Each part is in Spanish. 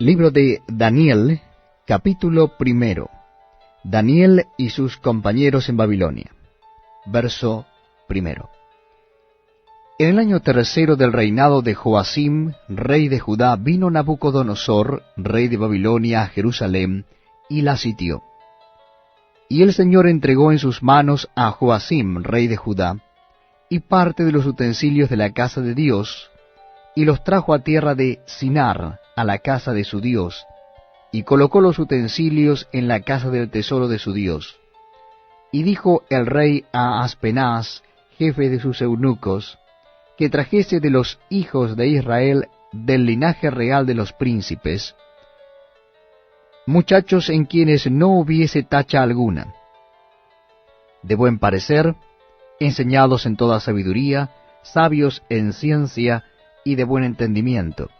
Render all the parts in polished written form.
Libro de Daniel, capítulo 1. Daniel y sus compañeros en Babilonia. Verso 1. En el año tercero del reinado de Joacim, rey de Judá, vino Nabucodonosor, rey de Babilonia, a Jerusalén, y la sitió. Y el Señor entregó en sus manos a Joacim, rey de Judá, y parte de los utensilios de la casa de Dios, y los trajo a tierra de Sinar, a la casa de su Dios, y colocó los utensilios en la casa del tesoro de su Dios. Y dijo el rey a Aspenaz, jefe de sus eunucos, que trajese de los hijos de Israel, del linaje real de los príncipes, muchachos en quienes no hubiese tacha alguna, de buen parecer, enseñados en toda sabiduría, sabios en ciencia y de buen entendimiento,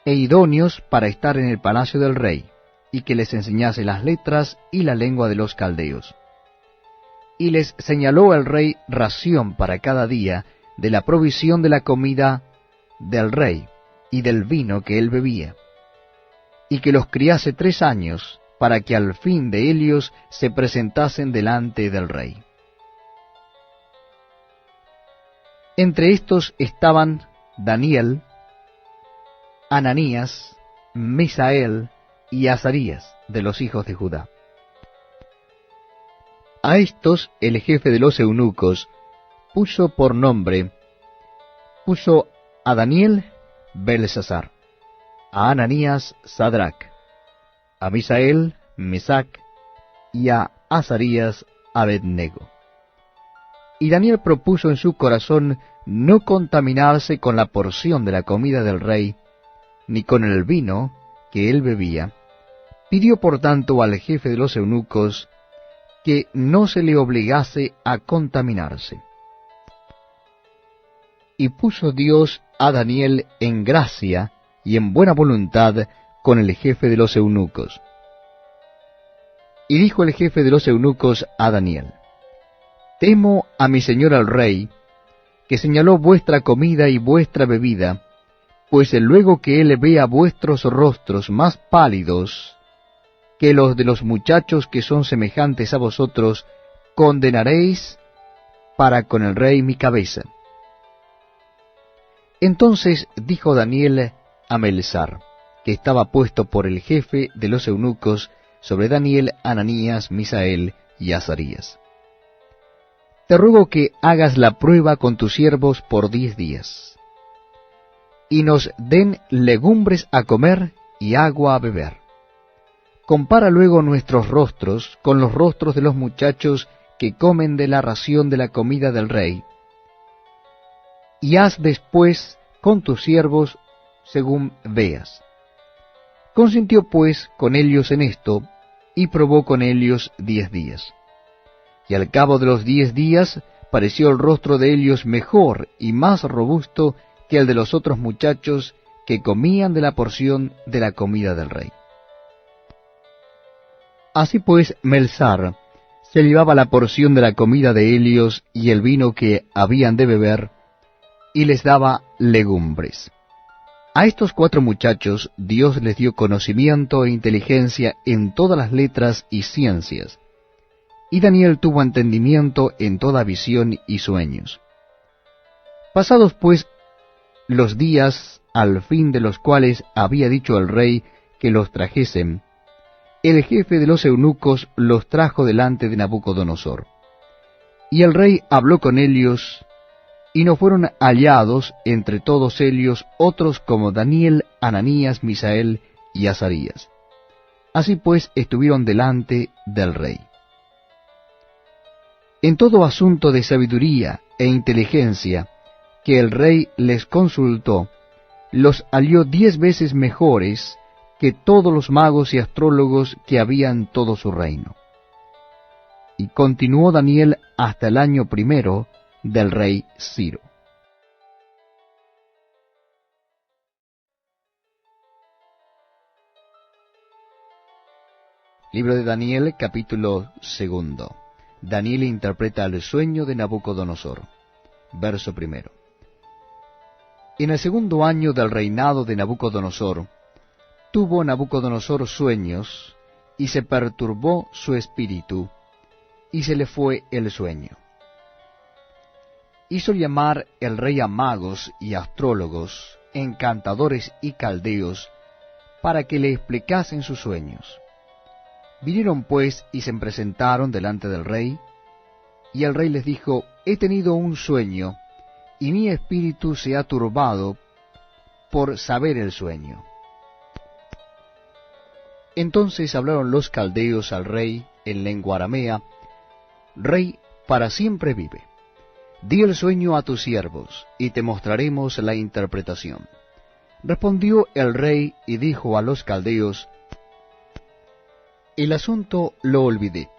e idóneos para estar en el palacio del rey, y que les enseñase las letras y la lengua de los caldeos. Y les señaló el rey ración para cada día de la provisión de la comida del rey y del vino que él bebía, y que los criase 3 años, para que al fin de ellos se presentasen delante del rey. Entre estos estaban Daniel, Ananías, Misael y Azarías, de los hijos de Judá. A estos el jefe de los eunucos puso por nombre, puso a Daniel Belsasar, a Ananías Sadrac, a Misael Mesac y a Azarías Abednego. Y Daniel propuso en su corazón no contaminarse con la porción de la comida del rey, ni con el vino que él bebía. Pidió por tanto al jefe de los eunucos que no se le obligase a contaminarse. Y puso Dios a Daniel en gracia y en buena voluntad con el jefe de los eunucos. Y dijo el jefe de los eunucos a Daniel: Temo a mi señor el rey, que señaló vuestra comida y vuestra bebida, pues luego que él vea vuestros rostros más pálidos que los de los muchachos que son semejantes a vosotros, condenaréis para con el rey mi cabeza. Entonces dijo Daniel a Melzar, que estaba puesto por el jefe de los eunucos sobre Daniel, Ananías, Misael y Azarías: Te ruego que hagas la prueba con tus siervos por 10 días, y nos den legumbres a comer y agua a beber. Compara luego nuestros rostros con los rostros de los muchachos que comen de la ración de la comida del rey, y haz después con tus siervos según veas. Consintió pues con ellos en esto, y probó con ellos 10 días. Y al cabo de los 10 días pareció el rostro de ellos mejor y más robusto que el de los otros muchachos que comían de la porción de la comida del rey. Así pues, Melzar se llevaba la porción de la comida de ellos y el vino que habían de beber, y les daba legumbres. A estos 4 muchachos Dios les dio conocimiento e inteligencia en todas las letras y ciencias, y Daniel tuvo entendimiento en toda visión y sueños. Pasados pues los días, al fin de los cuales había dicho el rey que los trajesen, el jefe de los eunucos los trajo delante de Nabucodonosor. Y el rey habló con ellos, y no fueron hallados entre todos ellos otros como Daniel, Ananías, Misael y Azarías. Así pues estuvieron delante del rey. En todo asunto de sabiduría e inteligencia que el rey les consultó, los halló 10 veces mejores que todos los magos y astrólogos que había en todo su reino. Y continuó Daniel hasta el año 1 del rey Ciro. Libro de Daniel, capítulo 2. Daniel interpreta el sueño de Nabucodonosor. Verso 1. En el 2.º año del reinado de Nabucodonosor, tuvo Nabucodonosor sueños, y se perturbó su espíritu, y se le fue el sueño. Hizo llamar el rey a magos y astrólogos, encantadores y caldeos, para que le explicasen sus sueños. Vinieron pues y se presentaron delante del rey, y el rey les dijo: he tenido un sueño, y mi espíritu se ha turbado por saber el sueño. Entonces hablaron los caldeos al rey en lengua aramea: Rey, para siempre vive. Di el sueño a tus siervos, y te mostraremos la interpretación. Respondió el rey y dijo a los caldeos: el asunto lo olvidé.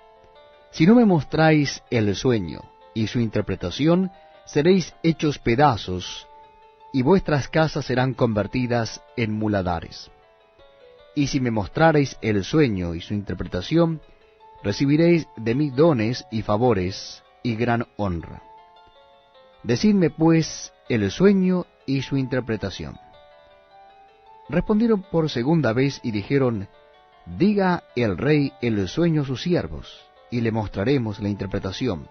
Si no me mostráis el sueño y su interpretación, seréis hechos pedazos, y vuestras casas serán convertidas en muladares. Y si me mostrareis el sueño y su interpretación, recibiréis de mí dones y favores y gran honra. Decidme pues el sueño y su interpretación. Respondieron por segunda vez y dijeron: diga el rey el sueño a sus siervos, y le mostraremos la interpretación.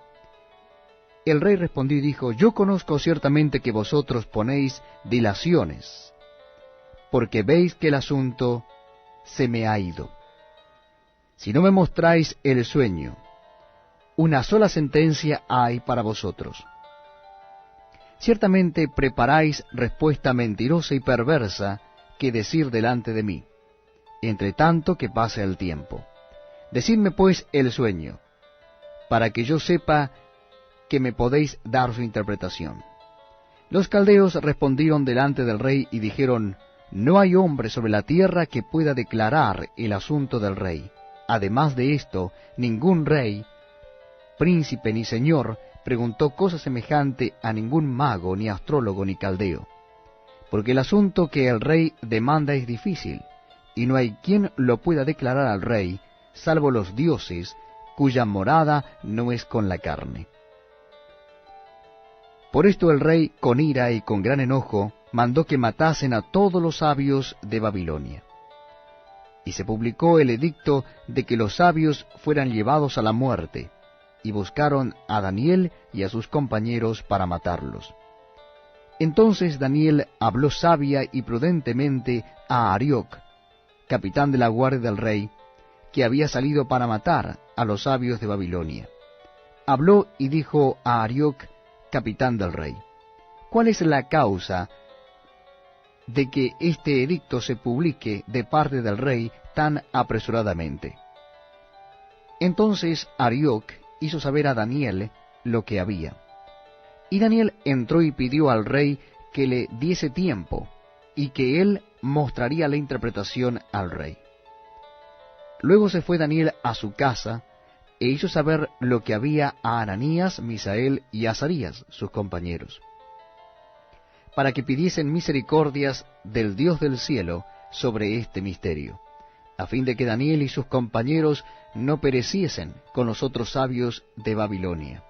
El rey respondió y dijo: yo conozco ciertamente que vosotros ponéis dilaciones, porque veis que el asunto se me ha ido. Si no me mostráis el sueño, una sola sentencia hay para vosotros. Ciertamente preparáis respuesta mentirosa y perversa que decir delante de mí, entre tanto que pase el tiempo. Decidme pues el sueño, para que yo sepa que me podéis dar su interpretación. Los caldeos respondieron delante del rey y dijeron: no hay hombre sobre la tierra que pueda declarar el asunto del rey. Además de esto, ningún rey, príncipe ni señor preguntó cosa semejante a ningún mago, ni astrólogo, ni caldeo. Porque el asunto que el rey demanda es difícil, y no hay quien lo pueda declarar al rey, salvo los dioses, cuya morada no es con la carne. Por esto el rey, con ira y con gran enojo, mandó que matasen a todos los sabios de Babilonia. Y se publicó el edicto de que los sabios fueran llevados a la muerte, y buscaron a Daniel y a sus compañeros para matarlos. Entonces Daniel habló sabia y prudentemente a Arioc, capitán de la guardia del rey, que había salido para matar a los sabios de Babilonia. Habló y dijo a Arioc, capitán del rey: ¿cuál es la causa de que este edicto se publique de parte del rey tan apresuradamente? Entonces Arioc hizo saber a Daniel lo que había. Y Daniel entró y pidió al rey que le diese tiempo, y que él mostraría la interpretación al rey. Luego se fue Daniel a su casa, e hizo saber lo que había a Ananías, Misael y Azarías, sus compañeros, para que pidiesen misericordias del Dios del cielo sobre este misterio, a fin de que Daniel y sus compañeros no pereciesen con los otros sabios de Babilonia.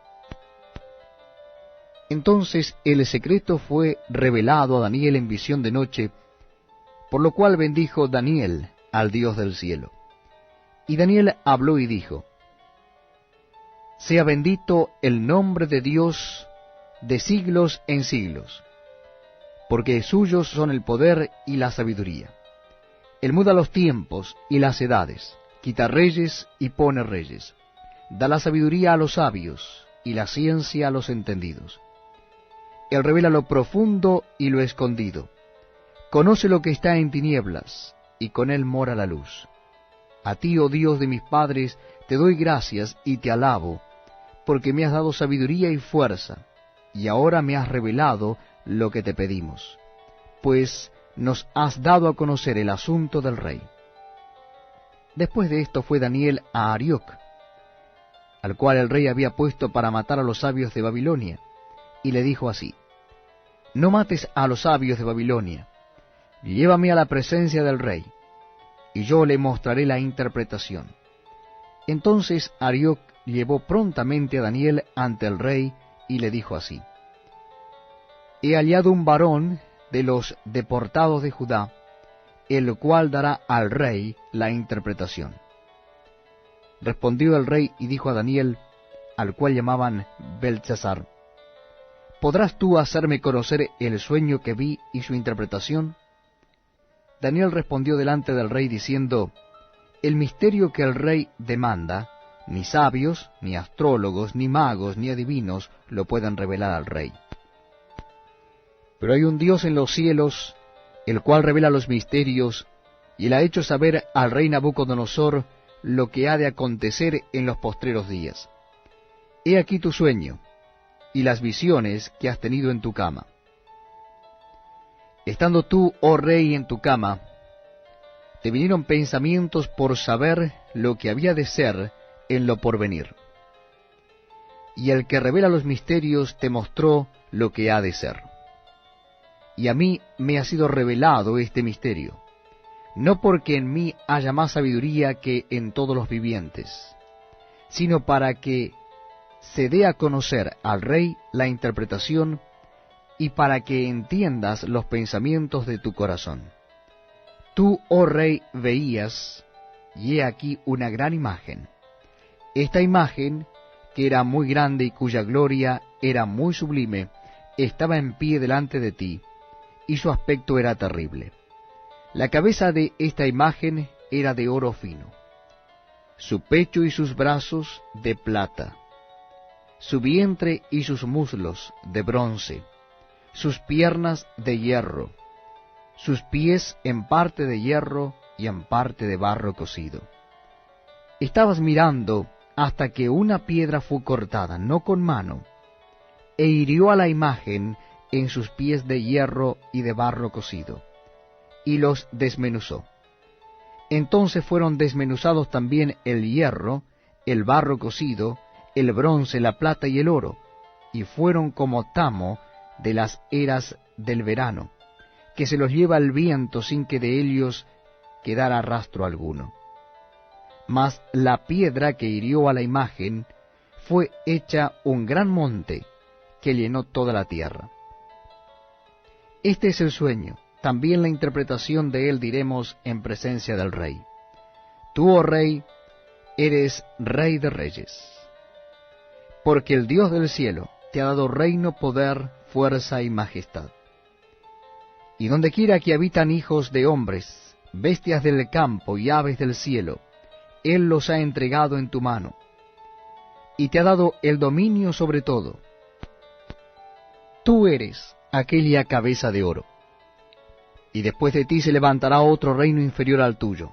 Entonces el secreto fue revelado a Daniel en visión de noche, por lo cual bendijo Daniel al Dios del cielo. Y Daniel habló y dijo: sea bendito el nombre de Dios de siglos en siglos, porque suyos son el poder y la sabiduría. Él muda los tiempos y las edades, quita reyes y pone reyes, da la sabiduría a los sabios y la ciencia a los entendidos. Él revela lo profundo y lo escondido, conoce lo que está en tinieblas, y con él mora la luz. A ti, oh Dios de mis padres, te doy gracias y te alabo, porque me has dado sabiduría y fuerza, y ahora me has revelado lo que te pedimos, pues nos has dado a conocer el asunto del rey. Después de esto fue Daniel a Arioc, al cual el rey había puesto para matar a los sabios de Babilonia, y le dijo así: no mates a los sabios de Babilonia, llévame a la presencia del rey, y yo le mostraré la interpretación. Entonces Arioc llevó prontamente a Daniel ante el rey, y le dijo así: he hallado un varón de los deportados de Judá, el cual dará al rey la interpretación. Respondió el rey y dijo a Daniel, al cual llamaban Beltsasar, ¿podrás tú hacerme conocer el sueño que vi y su interpretación? Daniel respondió delante del rey diciendo, el misterio que el rey demanda, ni sabios, ni astrólogos, ni magos, ni adivinos lo pueden revelar al rey. Pero hay un Dios en los cielos, el cual revela los misterios, y él ha hecho saber al rey Nabucodonosor lo que ha de acontecer en los postreros días. He aquí tu sueño, y las visiones que has tenido en tu cama. Estando tú, oh rey, en tu cama, te vinieron pensamientos por saber lo que había de ser en lo porvenir. Y el que revela los misterios te mostró lo que ha de ser. Y a mí me ha sido revelado este misterio, no porque en mí haya más sabiduría que en todos los vivientes, sino para que se dé a conocer al rey la interpretación y para que entiendas los pensamientos de tu corazón. Tú, oh rey, veías, y he aquí una gran imagen. Esta imagen, que era muy grande y cuya gloria era muy sublime, estaba en pie delante de ti, y su aspecto era terrible. La cabeza de esta imagen era de oro fino, su pecho y sus brazos de plata, su vientre y sus muslos de bronce, sus piernas de hierro, sus pies en parte de hierro y en parte de barro cocido. Estabas mirando hasta que una piedra fue cortada, no con mano, e hirió a la imagen en sus pies de hierro y de barro cocido, y los desmenuzó. Entonces fueron desmenuzados también el hierro, el barro cocido, el bronce, la plata y el oro, y fueron como tamo de las eras del verano, que se los lleva el viento sin que de ellos quedara rastro alguno. Mas la piedra que hirió a la imagen fue hecha un gran monte que llenó toda la tierra. Este es el sueño, también la interpretación de él diremos en presencia del rey. Tú, oh rey, eres rey de reyes, porque el Dios del cielo te ha dado reino, poder, fuerza y majestad. Y donde quiera que habitan hijos de hombres, bestias del campo y aves del cielo, Él los ha entregado en tu mano, y te ha dado el dominio sobre todo. Tú eres aquella cabeza de oro, y después de ti se levantará otro reino inferior al tuyo,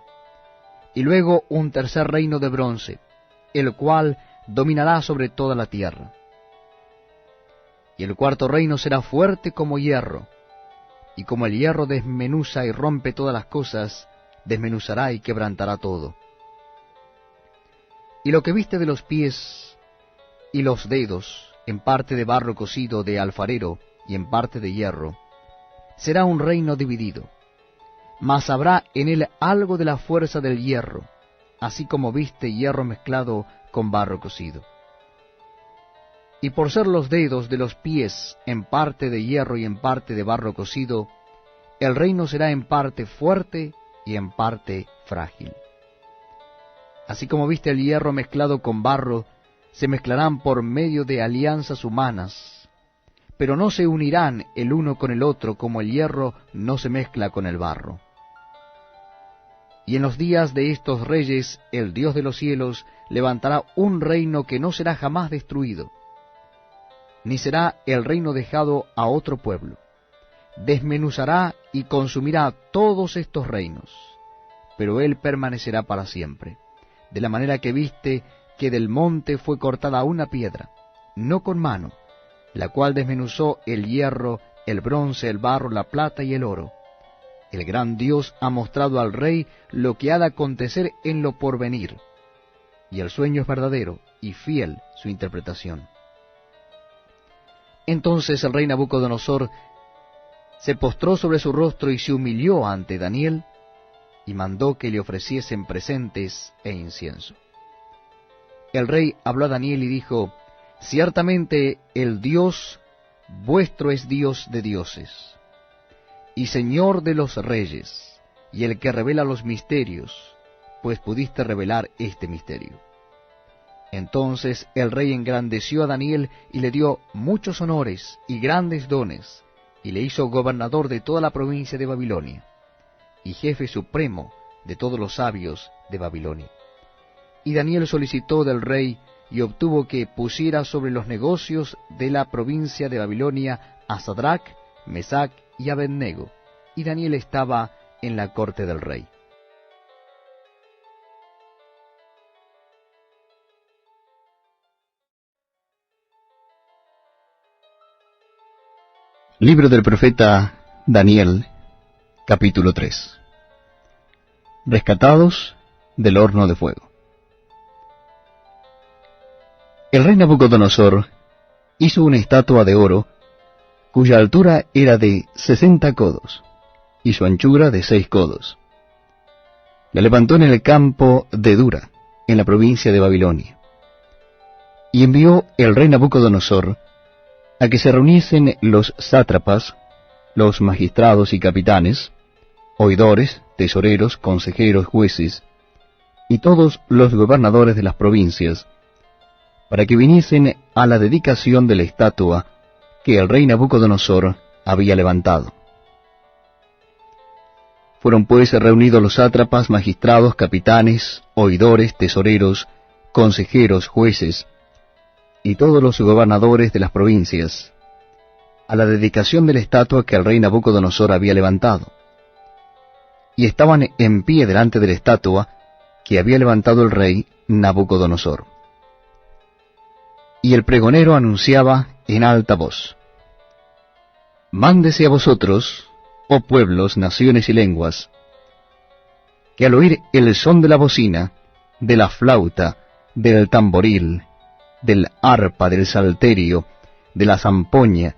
y luego un tercer reino de bronce, el cual dominará sobre toda la tierra. Y el cuarto reino será fuerte como hierro, y como el hierro desmenuza y rompe todas las cosas, desmenuzará y quebrantará todo. Y lo que viste de los pies y los dedos, en parte de barro cocido de alfarero y en parte de hierro, será un reino dividido, mas habrá en él algo de la fuerza del hierro, así como viste hierro mezclado con barro cocido. Y por ser los dedos de los pies en parte de hierro y en parte de barro cocido, el reino será en parte fuerte y en parte frágil. Así como viste el hierro mezclado con barro, se mezclarán por medio de alianzas humanas, pero no se unirán el uno con el otro como el hierro no se mezcla con el barro. Y en los días de estos reyes, el Dios de los cielos levantará un reino que no será jamás destruido, ni será el reino dejado a otro pueblo. Desmenuzará y consumirá todos estos reinos, pero él permanecerá para siempre. De la manera que viste que del monte fue cortada una piedra, no con mano, la cual desmenuzó el hierro, el bronce, el barro, la plata y el oro. El gran Dios ha mostrado al rey lo que ha de acontecer en lo porvenir, y el sueño es verdadero y fiel su interpretación. Entonces el rey Nabucodonosor se postró sobre su rostro y se humilló ante Daniel, y mandó que le ofreciesen presentes e incienso. El rey habló a Daniel y dijo: ciertamente el Dios vuestro es Dios de dioses, y Señor de los reyes, y el que revela los misterios, pues pudiste revelar este misterio. Entonces el rey engrandeció a Daniel y le dio muchos honores y grandes dones, y le hizo gobernador de toda la provincia de Babilonia, y jefe supremo de todos los sabios de Babilonia. Y Daniel solicitó del rey y obtuvo que pusiera sobre los negocios de la provincia de Babilonia a Sadrach, Mesach y Abednego, y Daniel estaba en la corte del rey. Libro del profeta Daniel, capítulo 3. Rescatados del horno de fuego. El rey Nabucodonosor hizo una estatua de oro, cuya altura era de 60 codos, y su anchura de 6 codos. La levantó en el campo de Dura, en la provincia de Babilonia. Y envió el rey Nabucodonosor a que se reuniesen los sátrapas, los magistrados y capitanes, oidores, tesoreros, consejeros, jueces, y todos los gobernadores de las provincias, para que viniesen a la dedicación de la estatua que el rey Nabucodonosor había levantado. Fueron pues reunidos los sátrapas, magistrados, capitanes, oidores, tesoreros, consejeros, jueces, y todos los gobernadores de las provincias, a la dedicación de la estatua que el rey Nabucodonosor había levantado. Y estaban en pie delante de la estatua que había levantado el rey Nabucodonosor. Y el pregonero anunciaba en alta voz: Mándese a vosotros, oh pueblos, naciones y lenguas, que al oír el son de la bocina, de la flauta, del tamboril, del arpa, del salterio, de la zampoña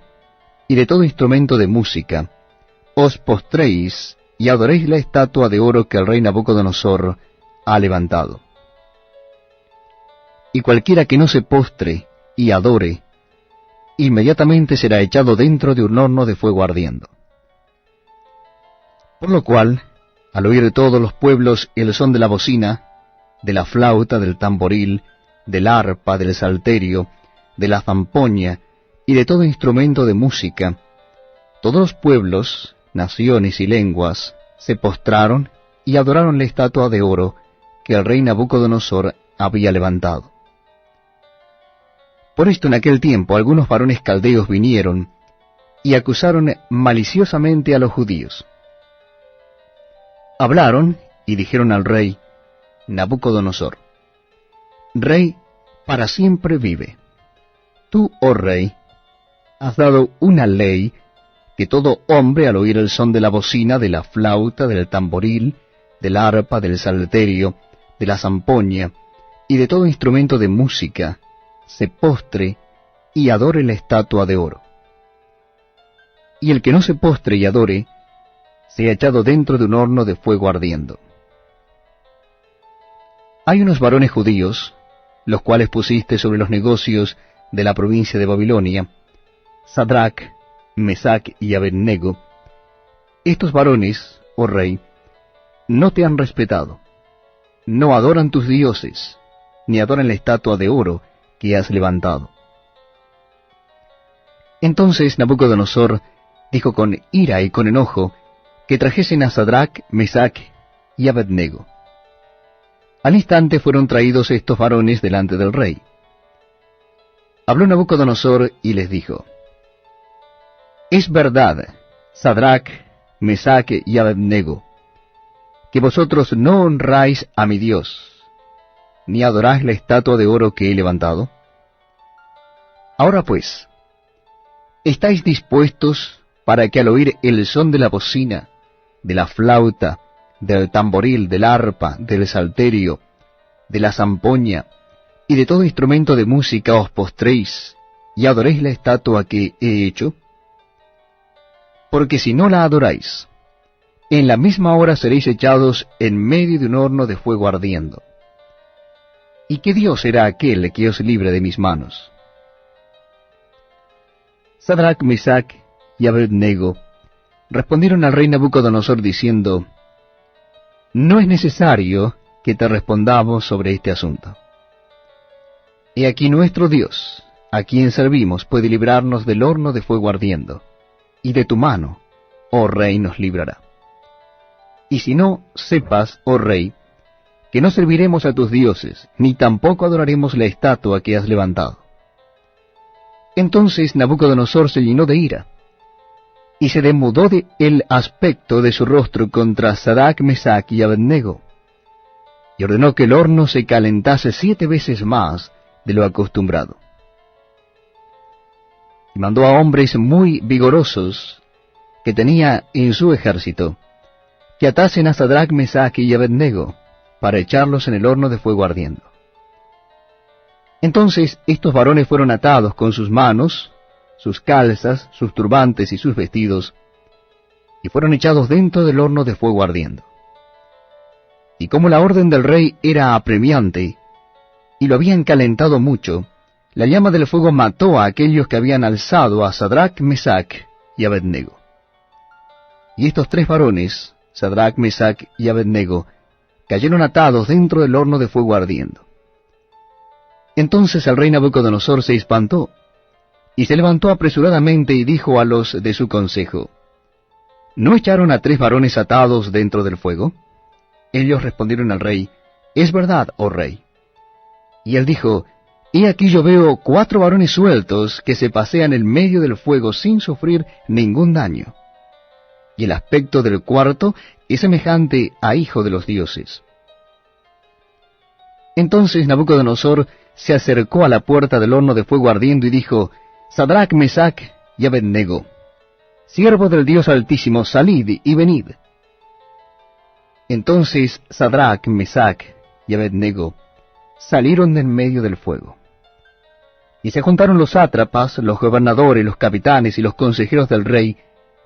y de todo instrumento de música, os postréis y adoréis la estatua de oro que el rey Nabucodonosor ha levantado. Y cualquiera que no se postre y adore, inmediatamente será echado dentro de un horno de fuego ardiendo. Por lo cual, al oír todos los pueblos el son de la bocina, de la flauta, del tamboril, del arpa, del salterio, de la zampoña y de todo instrumento de música, todos los pueblos, naciones y lenguas se postraron y adoraron la estatua de oro que el rey Nabucodonosor había levantado. Por esto en aquel tiempo algunos varones caldeos vinieron y acusaron maliciosamente a los judíos. Hablaron y dijeron al rey Nabucodonosor: Rey para siempre vive. Tú, oh rey, has dado una ley que todo hombre al oír el son de la bocina, de la flauta, del tamboril, del arpa, del salterio, de la zampoña y de todo instrumento de música, se postre y adore la estatua de oro. Y el que no se postre y adore, sea echado dentro de un horno de fuego ardiendo. Hay unos varones judíos, los cuales pusiste sobre los negocios de la provincia de Babilonia, Sadrach, Mesach y Abednego. Estos varones, oh rey, no te han respetado, no adoran tus dioses, ni adoran la estatua de oro que has levantado. Entonces Nabucodonosor dijo con ira y con enojo que trajesen a Sadrach, Mesach y Abednego. Al instante fueron traídos estos varones delante del rey. Habló Nabucodonosor y les dijo: Es verdad, Sadrach, Mesach y Abednego, que vosotros no honráis a mi Dios, ni adoráis la estatua de oro que he levantado. Ahora pues, ¿estáis dispuestos para que al oír el son de la bocina, de la flauta, del tamboril, del arpa, del salterio, de la zampoña y de todo instrumento de música os postréis y adoréis la estatua que he hecho? Porque si no la adoráis, en la misma hora seréis echados en medio de un horno de fuego ardiendo. ¿Y qué Dios será aquel que os libre de mis manos? Sadrach, Mesach y Abednego respondieron al rey Nabucodonosor diciendo: no es necesario que te respondamos sobre este asunto. He aquí nuestro Dios, a quien servimos, puede librarnos del horno de fuego ardiendo, y de tu mano, oh rey, nos librará. Y si no, sepas, oh rey, que no serviremos a tus dioses, ni tampoco adoraremos la estatua que has levantado. Entonces Nabucodonosor se llenó de ira, y se demudó el aspecto de su rostro contra Sadrach, Mesach y Abednego, y ordenó que el horno se calentase 7 veces más de lo acostumbrado. Y mandó a hombres muy vigorosos que tenía en su ejército, que atasen a Sadrach, Mesach y Abednego, para echarlos en el horno de fuego ardiendo. Entonces estos varones fueron atados con sus manos, sus calzas, sus turbantes y sus vestidos, y fueron echados dentro del horno de fuego ardiendo. Y como la orden del rey era apremiante, y lo habían calentado mucho, la llama del fuego mató a aquellos que habían alzado a Sadrach, Mesach y Abednego. Y estos 3 varones, Sadrach, Mesach y Abednego, cayeron atados dentro del horno de fuego ardiendo. Entonces el rey Nabucodonosor se espantó, y se levantó apresuradamente y dijo a los de su consejo, ¿no echaron a 3 varones atados dentro del fuego? Ellos respondieron al rey, es verdad, oh rey. Y él dijo, he aquí yo veo 4 varones sueltos que se pasean en medio del fuego sin sufrir ningún daño. Y el aspecto del cuarto es semejante a hijo de los dioses. Entonces Nabucodonosor se acercó a la puerta del horno de fuego ardiendo y dijo, Sadrach, Mesach y Abednego, siervos del Dios Altísimo, salid y venid. Entonces Sadrach, Mesach y Abednego salieron de en medio del fuego. Y se juntaron los sátrapas, los gobernadores, los capitanes y los consejeros del rey,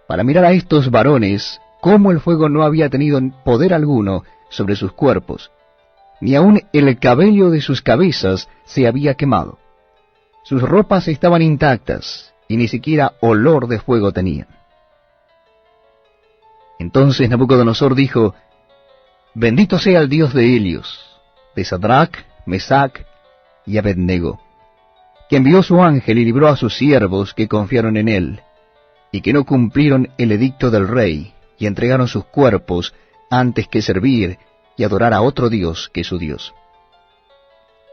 para mirar a estos varones, cómo el fuego no había tenido poder alguno sobre sus cuerpos, ni aun el cabello de sus cabezas se había quemado. Sus ropas estaban intactas, y ni siquiera olor de fuego tenían. Entonces Nabucodonosor dijo, bendito sea el Dios de Helios, de Sadrach, Mesach y Abednego, que envió su ángel y libró a sus siervos que confiaron en él, y que no cumplieron el edicto del rey, y entregaron sus cuerpos antes que servir y adorar a otro Dios que su Dios.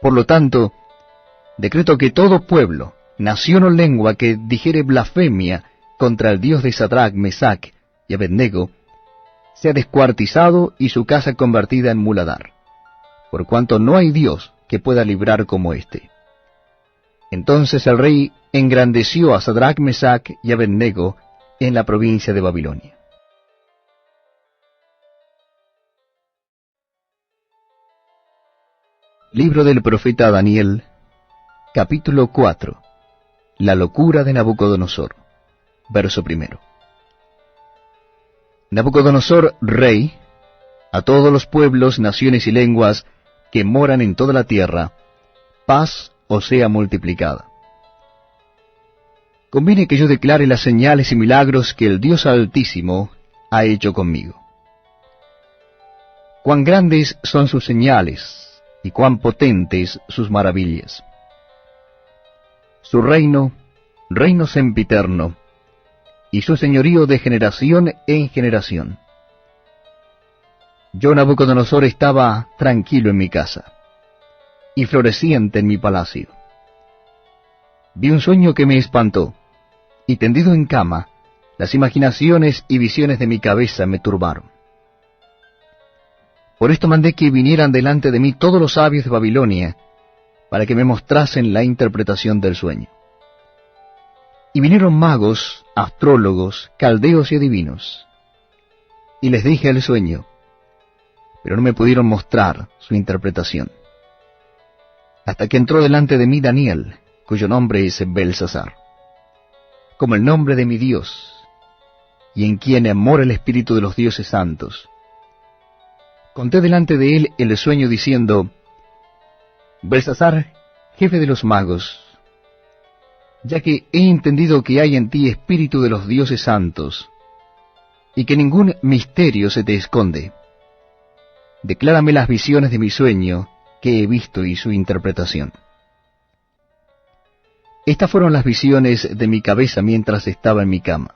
Por lo tanto, decreto que todo pueblo, nación o lengua que dijere blasfemia contra el Dios de Sadrach, Mesach y Abednego, sea descuartizado y su casa convertida en muladar, por cuanto no hay Dios que pueda librar como éste. Entonces el rey engrandeció a Sadrach, Mesach y Abednego en la provincia de Babilonia. Libro del profeta Daniel, capítulo 4. La locura de Nabucodonosor. Verso 1. Nabucodonosor, rey, a todos los pueblos, naciones y lenguas que moran en toda la tierra, paz os sea multiplicada. Conviene que yo declare las señales y milagros que el Dios Altísimo ha hecho conmigo. Cuán grandes son sus señales, y cuán potentes sus maravillas. Su reino, reino sempiterno, y su señorío de generación en generación. Yo, Nabucodonosor, estaba tranquilo en mi casa, y floreciente en mi palacio. Vi un sueño que me espantó, y tendido en cama, las imaginaciones y visiones de mi cabeza me turbaron. Por esto mandé que vinieran delante de mí todos los sabios de Babilonia, para que me mostrasen la interpretación del sueño. Y vinieron magos, astrólogos, caldeos y adivinos. Y les dije el sueño, pero no me pudieron mostrar su interpretación. Hasta que entró delante de mí Daniel, cuyo nombre es Belsasar, como el nombre de mi Dios, y en quien mora el espíritu de los dioses santos. Conté delante de él el sueño diciendo, Belsasar, jefe de los magos, ya que he entendido que hay en ti espíritu de los dioses santos, y que ningún misterio se te esconde. declárame las visiones de mi sueño que he visto y su interpretación. Estas fueron las visiones de mi cabeza mientras estaba en mi cama.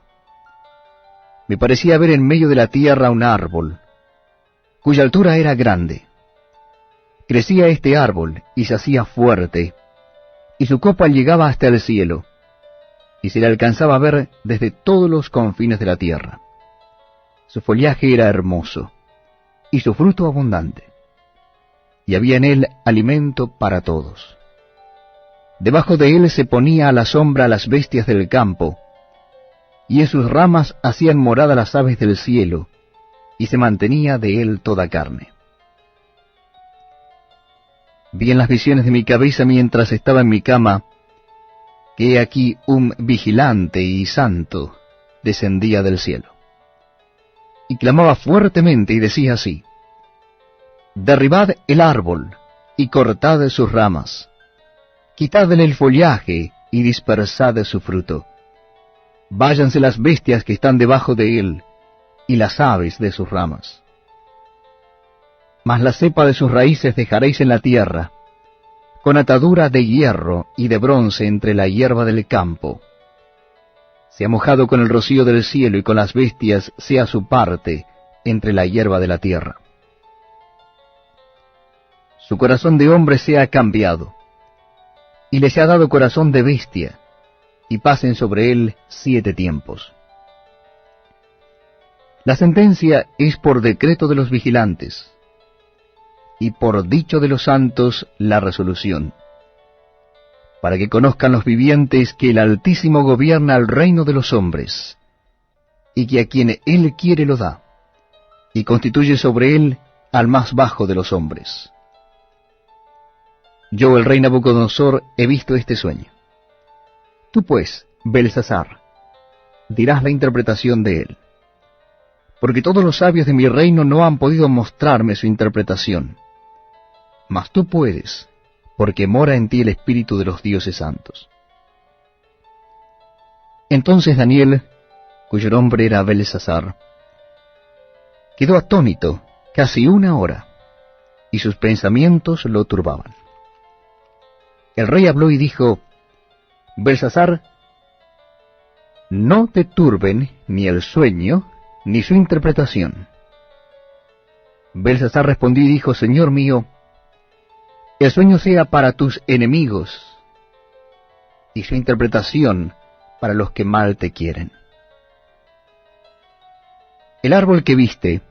Me parecía ver en medio de la tierra un árbol, cuya altura era grande. Crecía este árbol y se hacía fuerte, y su copa llegaba hasta el cielo, y se le alcanzaba a ver desde todos los confines de la tierra. Su follaje era hermoso, y su fruto abundante, y había en él alimento para todos. Debajo de él se ponía a la sombra las bestias del campo, y en sus ramas hacían morada las aves del cielo, y se mantenía de él toda carne. Vi en las visiones de mi cabeza mientras estaba en mi cama, que he aquí un vigilante y santo descendía del cielo. Y clamaba fuertemente y decía así: derribad el árbol y cortad sus ramas, quitadle el follaje y dispersad su fruto. Váyanse las bestias que están debajo de él, y las aves de sus ramas. Mas la cepa de sus raíces dejaréis en la tierra, con atadura de hierro y de bronce entre la hierba del campo. Sea mojado con el rocío del cielo, y con las bestias sea su parte entre la hierba de la tierra. Su corazón de hombre sea cambiado, y le sea dado corazón de bestia, y pasen sobre él 7 tiempos. La sentencia es por decreto de los vigilantes, y por dicho de los santos la resolución, para que conozcan los vivientes que el Altísimo gobierna el reino de los hombres, y que a quien él quiere lo da, y constituye sobre él al más bajo de los hombres. Yo, el rey Nabucodonosor, he visto este sueño. Tú pues, Belsasar, dirás la interpretación de él, porque todos los sabios de mi reino no han podido mostrarme su interpretación. Mas tú puedes, porque mora en ti el espíritu de los dioses santos. Entonces Daniel, cuyo nombre era Belsasar, quedó atónito casi 1 hora, y sus pensamientos lo turbaban. El rey habló y dijo: Belsasar, no te turben ni el sueño ni su interpretación. Belsasar respondió y dijo: Señor mío, el sueño sea para tus enemigos, y su interpretación para los que mal te quieren. El árbol que viste,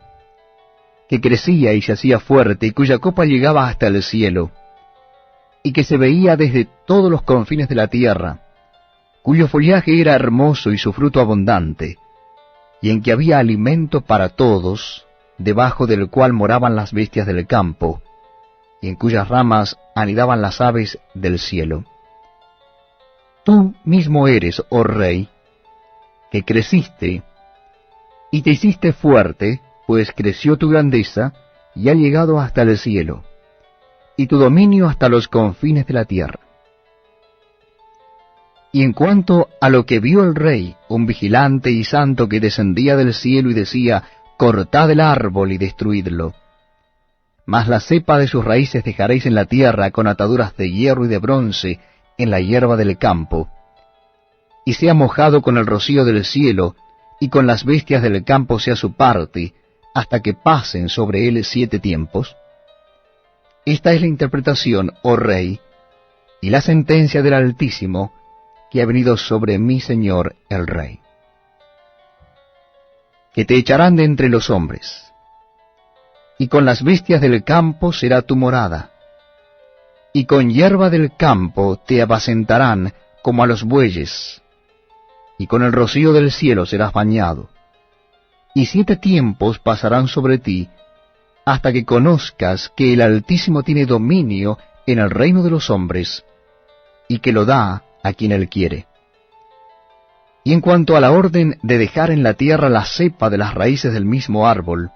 que crecía y se hacía fuerte, y cuya copa llegaba hasta el cielo, y que se veía desde todos los confines de la tierra, cuyo follaje era hermoso y su fruto abundante, y en que había alimento para todos, debajo del cual moraban las bestias del campo, y en cuyas ramas anidaban las aves del cielo. Tú mismo eres, oh rey, que creciste, y te hiciste fuerte, pues creció tu grandeza, y ha llegado hasta el cielo, y tu dominio hasta los confines de la tierra. Y en cuanto a lo que vio el rey, un vigilante y santo que descendía del cielo y decía: cortad el árbol y destruidlo, mas la cepa de sus raíces dejaréis en la tierra, con ataduras de hierro y de bronce en la hierba del campo, y sea mojado con el rocío del cielo, y con las bestias del campo sea su parte, hasta que pasen sobre él 7 tiempos. Esta es la interpretación, oh rey, y la sentencia del Altísimo, que ha venido sobre mi señor el rey. Que te echarán de entre los hombres, y con las bestias del campo será tu morada, y con hierba del campo te apacentarán como a los bueyes, y con el rocío del cielo serás bañado, y 7 tiempos pasarán sobre ti, hasta que conozcas que el Altísimo tiene dominio en el reino de los hombres, y que lo da a quien él quiere. Y en cuanto a la orden de dejar en la tierra la cepa de las raíces del mismo árbol,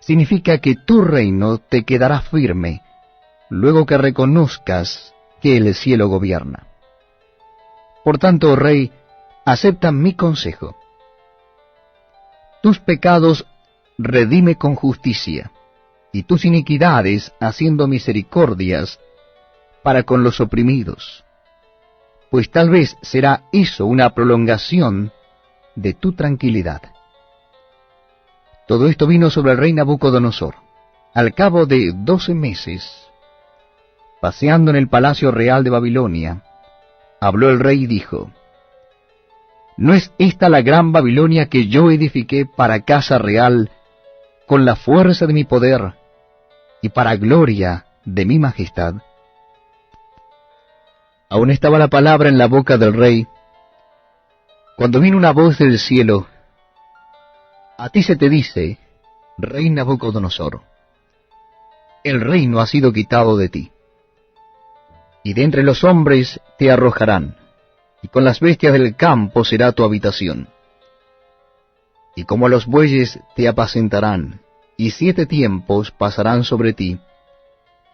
significa que tu reino te quedará firme, luego que reconozcas que el cielo gobierna. Por tanto, oh rey, acepta mi consejo. Tus pecados redime con justicia, y tus iniquidades haciendo misericordias para con los oprimidos, pues tal vez será eso una prolongación de tu tranquilidad. Todo esto vino sobre el rey Nabucodonosor. Al cabo de 12 meses, paseando en el palacio real de Babilonia, habló el rey y dijo: ¿No es esta la gran Babilonia que yo edifiqué para casa real con la fuerza de mi poder y para gloria de mi majestad? Aún estaba la palabra en la boca del rey, cuando vino una voz del cielo: A ti se te dice, rey Nabucodonosor, el reino ha sido quitado de ti, y de entre los hombres te arrojarán, y con las bestias del campo será tu habitación. Y como a los bueyes te apacentarán, y 7 tiempos pasarán sobre ti,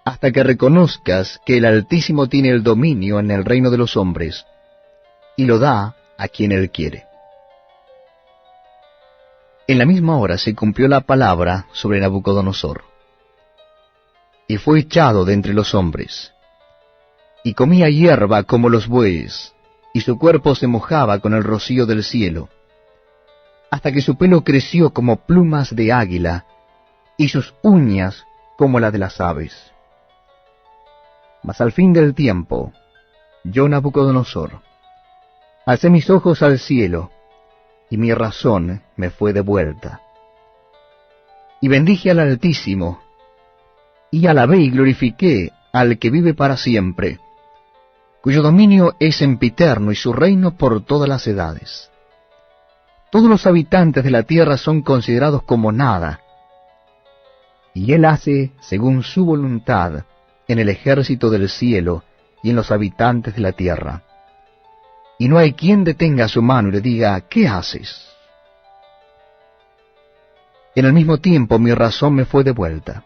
hasta que reconozcas que el Altísimo tiene el dominio en el reino de los hombres, y lo da a quien él quiere. En la misma hora se cumplió la palabra sobre Nabucodonosor, y fue echado de entre los hombres, y comía hierba como los bueyes, y su cuerpo se mojaba con el rocío del cielo, hasta que su pelo creció como plumas de águila, y sus uñas como la de las aves. Mas al fin del tiempo, yo, Nabucodonosor, alcé mis ojos al cielo, y mi razón me fue devuelta. Y bendije al Altísimo, y alabé y glorifiqué al que vive para siempre, cuyo dominio es sempiterno y su reino por todas las edades. Todos los habitantes de la tierra son considerados como nada, y él hace según su voluntad en el ejército del cielo y en los habitantes de la tierra. Y no hay quien detenga su mano y le diga: ¿qué haces? En el mismo tiempo mi razón me fue devuelta,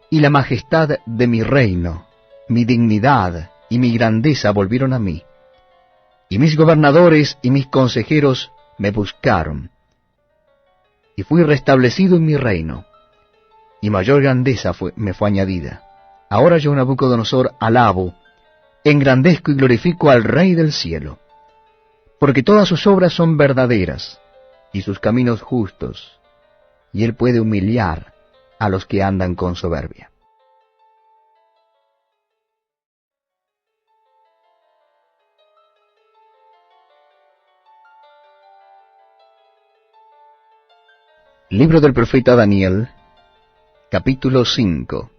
y la majestad de mi reino, mi dignidad y mi grandeza volvieron a mí, y mis gobernadores y mis consejeros me buscaron, y fui restablecido en mi reino, y mayor grandeza me fue añadida. Ahora yo, Nabucodonosor, alabo, engrandezco y glorifico al Rey del cielo, porque todas sus obras son verdaderas, y sus caminos justos, y él puede humillar a los que andan con soberbia. Libro del profeta Daniel, capítulo 5.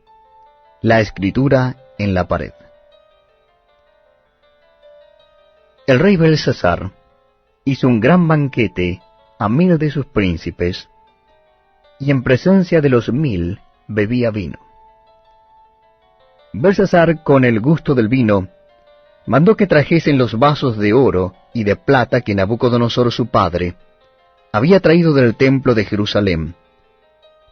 La escritura en la pared. El rey Belsasar hizo un gran banquete a 1000 de sus príncipes, y en presencia de los 1000 bebía vino. Belsasar, con el gusto del vino, mandó que trajesen los vasos de oro y de plata que Nabucodonosor su padre había traído del templo de Jerusalén,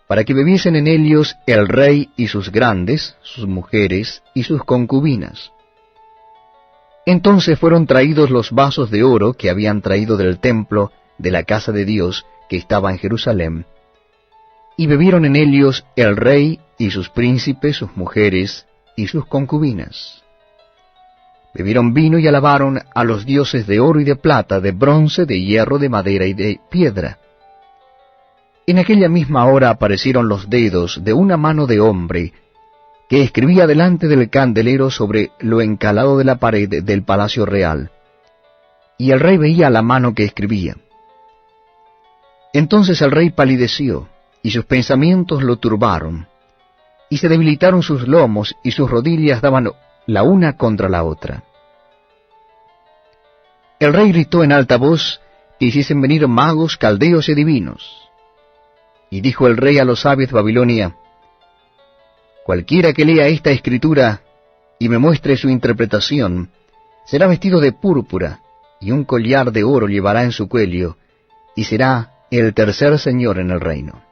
para que bebiesen en ellos el rey y sus grandes, sus mujeres y sus concubinas. Entonces fueron traídos los vasos de oro que habían traído del templo de la casa de Dios que estaba en Jerusalén, y bebieron en ellos el rey y sus príncipes, sus mujeres y sus concubinas. Bebieron vino y alabaron a los dioses de oro y de plata, de bronce, de hierro, de madera y de piedra. En aquella misma hora aparecieron los dedos de una mano de hombre, que escribía delante del candelero sobre lo encalado de la pared del palacio real, y el rey veía la mano que escribía. Entonces el rey palideció, y sus pensamientos lo turbaron, y se debilitaron sus lomos, y sus rodillas daban la una contra la otra. El rey gritó en alta voz que hiciesen venir magos, caldeos y adivinos. Y dijo el rey a los sabios de Babilonia: cualquiera que lea esta escritura y me muestre su interpretación, será vestido de púrpura, y un collar de oro llevará en su cuello, y será el tercer señor en el reino.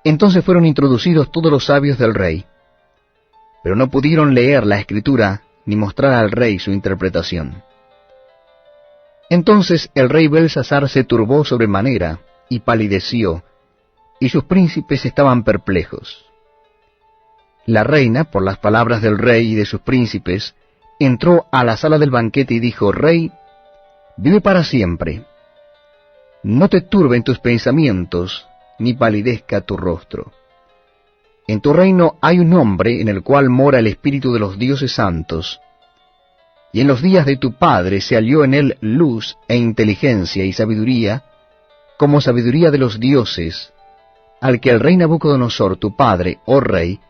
Entonces fueron introducidos todos los sabios del rey, pero no pudieron leer la escritura ni mostrar al rey su interpretación. Entonces el rey Belsasar se turbó sobremanera y palideció, y sus príncipes estaban perplejos. La reina, por las palabras del rey y de sus príncipes, entró a la sala del banquete y dijo: Rey, vive para siempre. No te turben tus pensamientos, ni palidezca tu rostro. En tu reino hay un hombre en el cual mora el espíritu de los dioses santos, y en los días de tu padre se halló en él luz e inteligencia y sabiduría, como sabiduría de los dioses, al que el rey Nabucodonosor, tu padre, oh rey,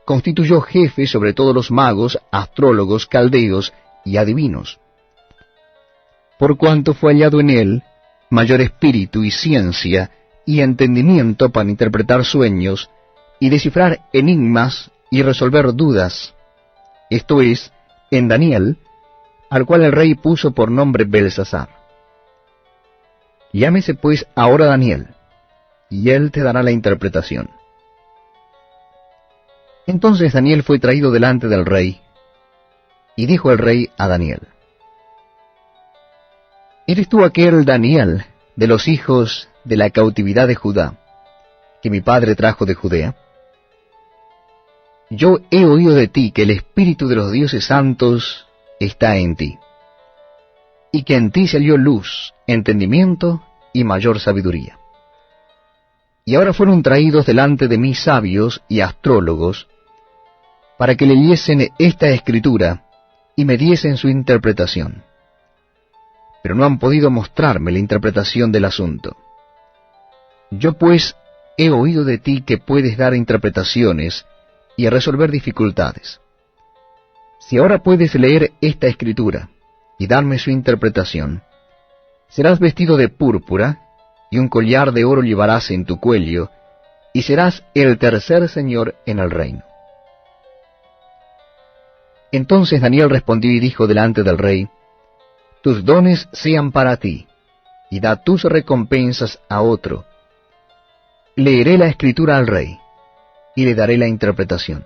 constituyó jefe sobre todos los magos, astrólogos, caldeos y adivinos. Por cuanto fue hallado en él mayor espíritu y ciencia y entendimiento para interpretar sueños y descifrar enigmas y resolver dudas, esto es, en Daniel, al cual el rey puso por nombre Belsasar. Llámese pues ahora Daniel, y él te dará la interpretación. Entonces Daniel fue traído delante del rey, y dijo el rey a Daniel: ¿Eres tú aquel Daniel de los hijos de la cautividad de Judá, que mi padre trajo de Judea? Yo he oído de ti que el espíritu de los dioses santos está en ti, y que en ti salió luz, entendimiento y mayor sabiduría. Y ahora fueron traídos delante de mí sabios y astrólogos, para que leyesen esta escritura y me diesen su interpretación. Pero no han podido mostrarme la interpretación del asunto. Yo pues he oído de ti que puedes dar interpretaciones y resolver dificultades. Si ahora puedes leer esta escritura y darme su interpretación, serás vestido de púrpura, y un collar de oro llevarás en tu cuello, y serás el tercer señor en el reino. Entonces Daniel respondió y dijo delante del rey: Tus dones sean para ti, y da tus recompensas a otro. Leeré la escritura al rey, y le daré la interpretación.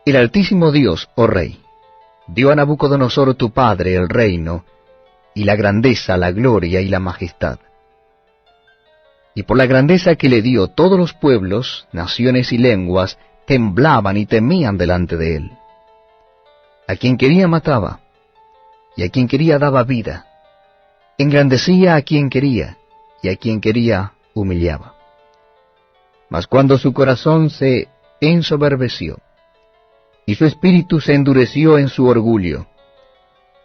El Altísimo Dios, oh rey, dio a Nabucodonosor tu padre el reino, y la grandeza, la gloria y la majestad. Y por la grandeza que le dio, todos los pueblos, naciones y lenguas temblaban y temían delante de él. A quien quería mataba, y a quien quería daba vida. Engrandecía a quien quería, y a quien quería humillaba. Mas cuando su corazón se ensoberbeció, y su espíritu se endureció en su orgullo,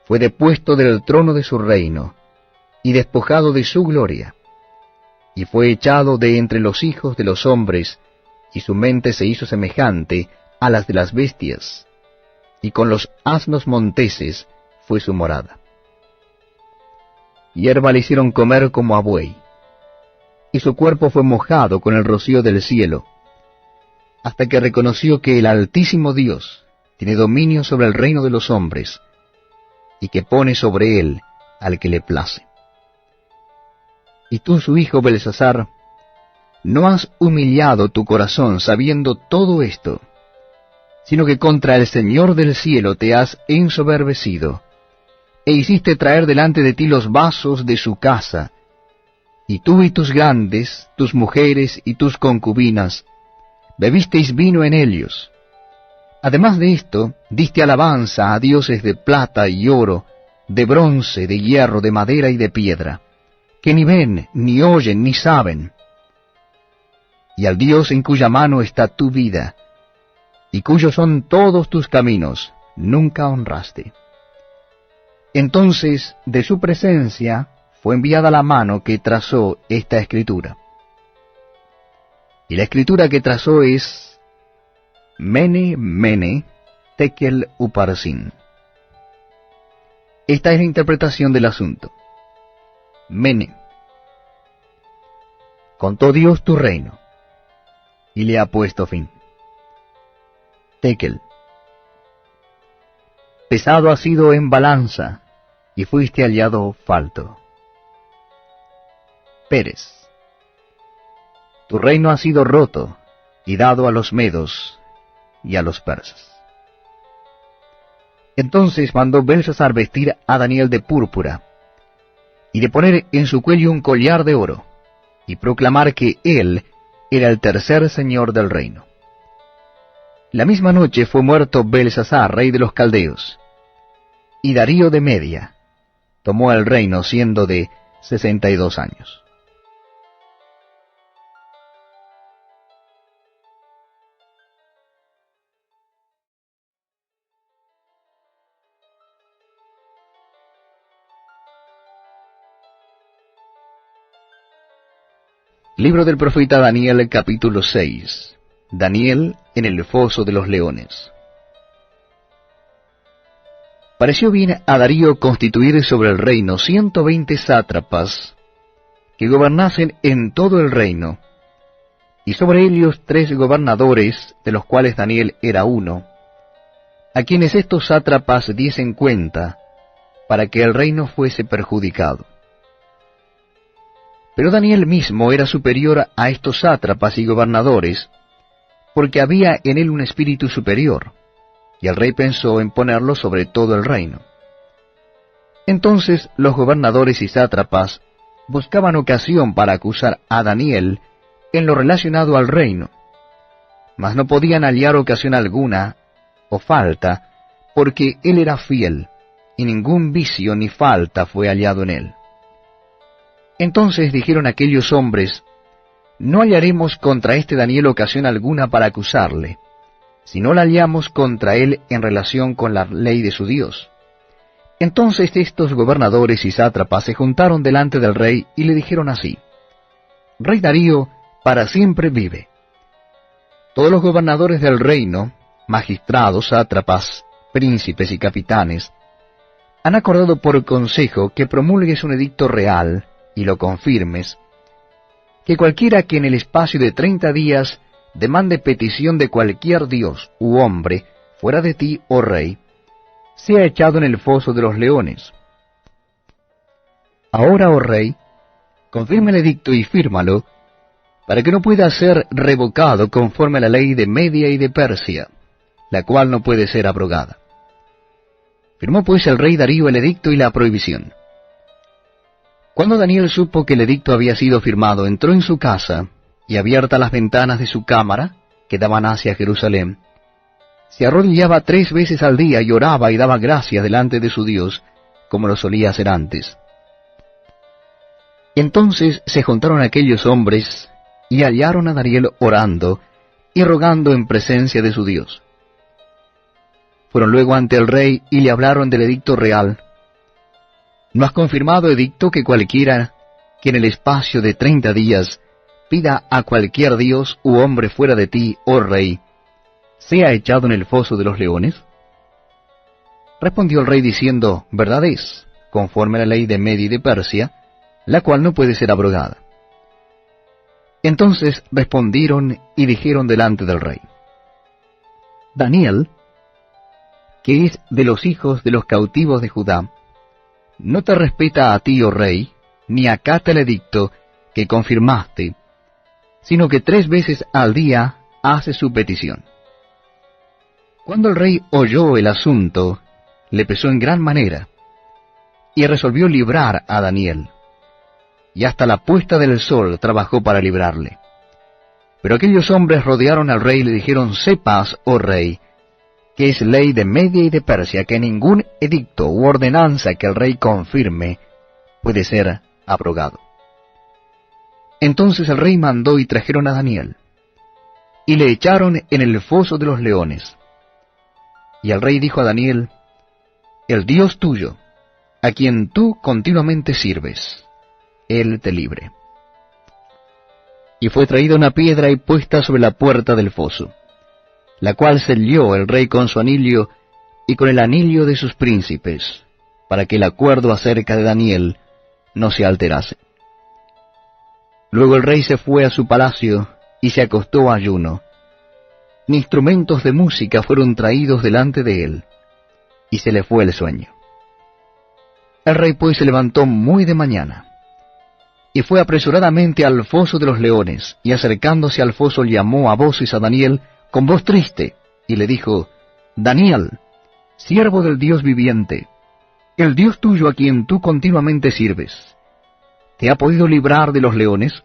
fue depuesto del trono de su reino, y despojado de su gloria, y fue echado de entre los hijos de los hombres, y su mente se hizo semejante a las de las bestias, y con los asnos monteses fue su morada. Hierba le hicieron comer como a buey, y su cuerpo fue mojado con el rocío del cielo, hasta que reconoció que el Altísimo Dios tiene dominio sobre el reino de los hombres, y que pone sobre él al que le place. Y tú, su hijo Belsasar, no has humillado tu corazón sabiendo todo esto, sino que contra el Señor del cielo te has ensoberbecido, e hiciste traer delante de ti los vasos de su casa, y tú y tus grandes, tus mujeres y tus concubinas, bebisteis vino en ellos. Además de esto, diste alabanza a dioses de plata y oro, de bronce, de hierro, de madera y de piedra, que ni ven, ni oyen, ni saben. Y al Dios en cuya mano está tu vida, y cuyos son todos tus caminos, nunca honraste. Entonces, de su presencia, fue enviada la mano que trazó esta escritura. Y la escritura que trazó es Mene, Mene, Tekel, Uparsin. Esta es la interpretación del asunto. Mene. Contó Dios tu reino, y le ha puesto fin. Tekel. Pesado has sido en balanza, y fuiste hallado falto. Pérez. Tu reino ha sido roto, y dado a los medos y a los persas. Entonces mandó Belsasar vestir a Daniel de púrpura, y de poner en su cuello un collar de oro, y proclamar que él era el tercer señor del reino. La misma noche fue muerto Belsasar, rey de los caldeos, y Darío de Media tomó el reino siendo de 62 años. Libro del profeta Daniel, capítulo 6. Daniel en el foso de los leones. Pareció bien a Darío constituir sobre el reino 120 sátrapas que gobernasen en todo el reino, y sobre ellos 3 gobernadores, de los cuales Daniel era uno, a quienes estos sátrapas diesen cuenta, para que el reino fuese perjudicado. Pero Daniel mismo era superior a estos sátrapas y gobernadores, porque había en él un espíritu superior, y el rey pensó en ponerlo sobre todo el reino. Entonces los gobernadores y sátrapas buscaban ocasión para acusar a Daniel en lo relacionado al reino, mas no podían hallar ocasión alguna o falta, porque él era fiel, y ningún vicio ni falta fue hallado en él. Entonces dijeron aquellos hombres: no hallaremos contra este Daniel ocasión alguna para acusarle, si no la hallamos contra él en relación con la ley de su Dios. Entonces estos gobernadores y sátrapas se juntaron delante del rey y le dijeron así: Rey Darío, para siempre vive. Todos los gobernadores del reino, magistrados, sátrapas, príncipes y capitanes, han acordado por consejo que promulgues un edicto real y lo confirmes, que cualquiera que en el espacio de 30 días demande petición de cualquier dios u hombre fuera de ti, oh rey, sea echado en el foso de los leones. Ahora, oh rey, confirma el edicto y fírmalo, para que no pueda ser revocado conforme a la ley de Media y de Persia, la cual no puede ser abrogada. Firmó pues el rey Darío el edicto y la prohibición. Cuando Daniel supo que el edicto había sido firmado, entró en su casa, y abiertas las ventanas de su cámara, que daban hacia Jerusalén, se arrodillaba 3 veces al día y oraba y daba gracias delante de su Dios, como lo solía hacer antes. Entonces se juntaron aquellos hombres, y hallaron a Daniel orando y rogando en presencia de su Dios. Fueron luego ante el rey y le hablaron del edicto real. ¿No has confirmado, edicto, que cualquiera que en el espacio de 30 días pida a cualquier dios u hombre fuera de ti, oh rey, sea echado en el foso de los leones? Respondió el rey diciendo: verdad es, conforme a la ley de Media y de Persia, la cual no puede ser abrogada. Entonces respondieron y dijeron delante del rey: Daniel, que es de los hijos de los cautivos de Judá, no te respeta a ti, oh rey, ni acata el edicto que confirmaste, sino que 3 veces al día hace su petición. Cuando el rey oyó el asunto, le pesó en gran manera, y resolvió librar a Daniel, y hasta la puesta del sol trabajó para librarle. Pero aquellos hombres rodearon al rey y le dijeron: sepas, oh rey, que es ley de Media y de Persia, que ningún edicto u ordenanza que el rey confirme puede ser abrogado. Entonces el rey mandó y trajeron a Daniel, y le echaron en el foso de los leones. Y el rey dijo a Daniel: el Dios tuyo, a quien tú continuamente sirves, él te libre. Y fue traída una piedra y puesta sobre la puerta del foso, la cual selló el rey con su anillo y con el anillo de sus príncipes, para que el acuerdo acerca de Daniel no se alterase. Luego el rey se fue a su palacio y se acostó a ayuno. Instrumentos de música fueron traídos delante de él, y se le fue el sueño. El rey pues se levantó muy de mañana, y fue apresuradamente al foso de los leones, y acercándose al foso llamó a voces a Daniel con voz triste, y le dijo: Daniel, siervo del Dios viviente, el Dios tuyo a quien tú continuamente sirves, ¿te ha podido librar de los leones?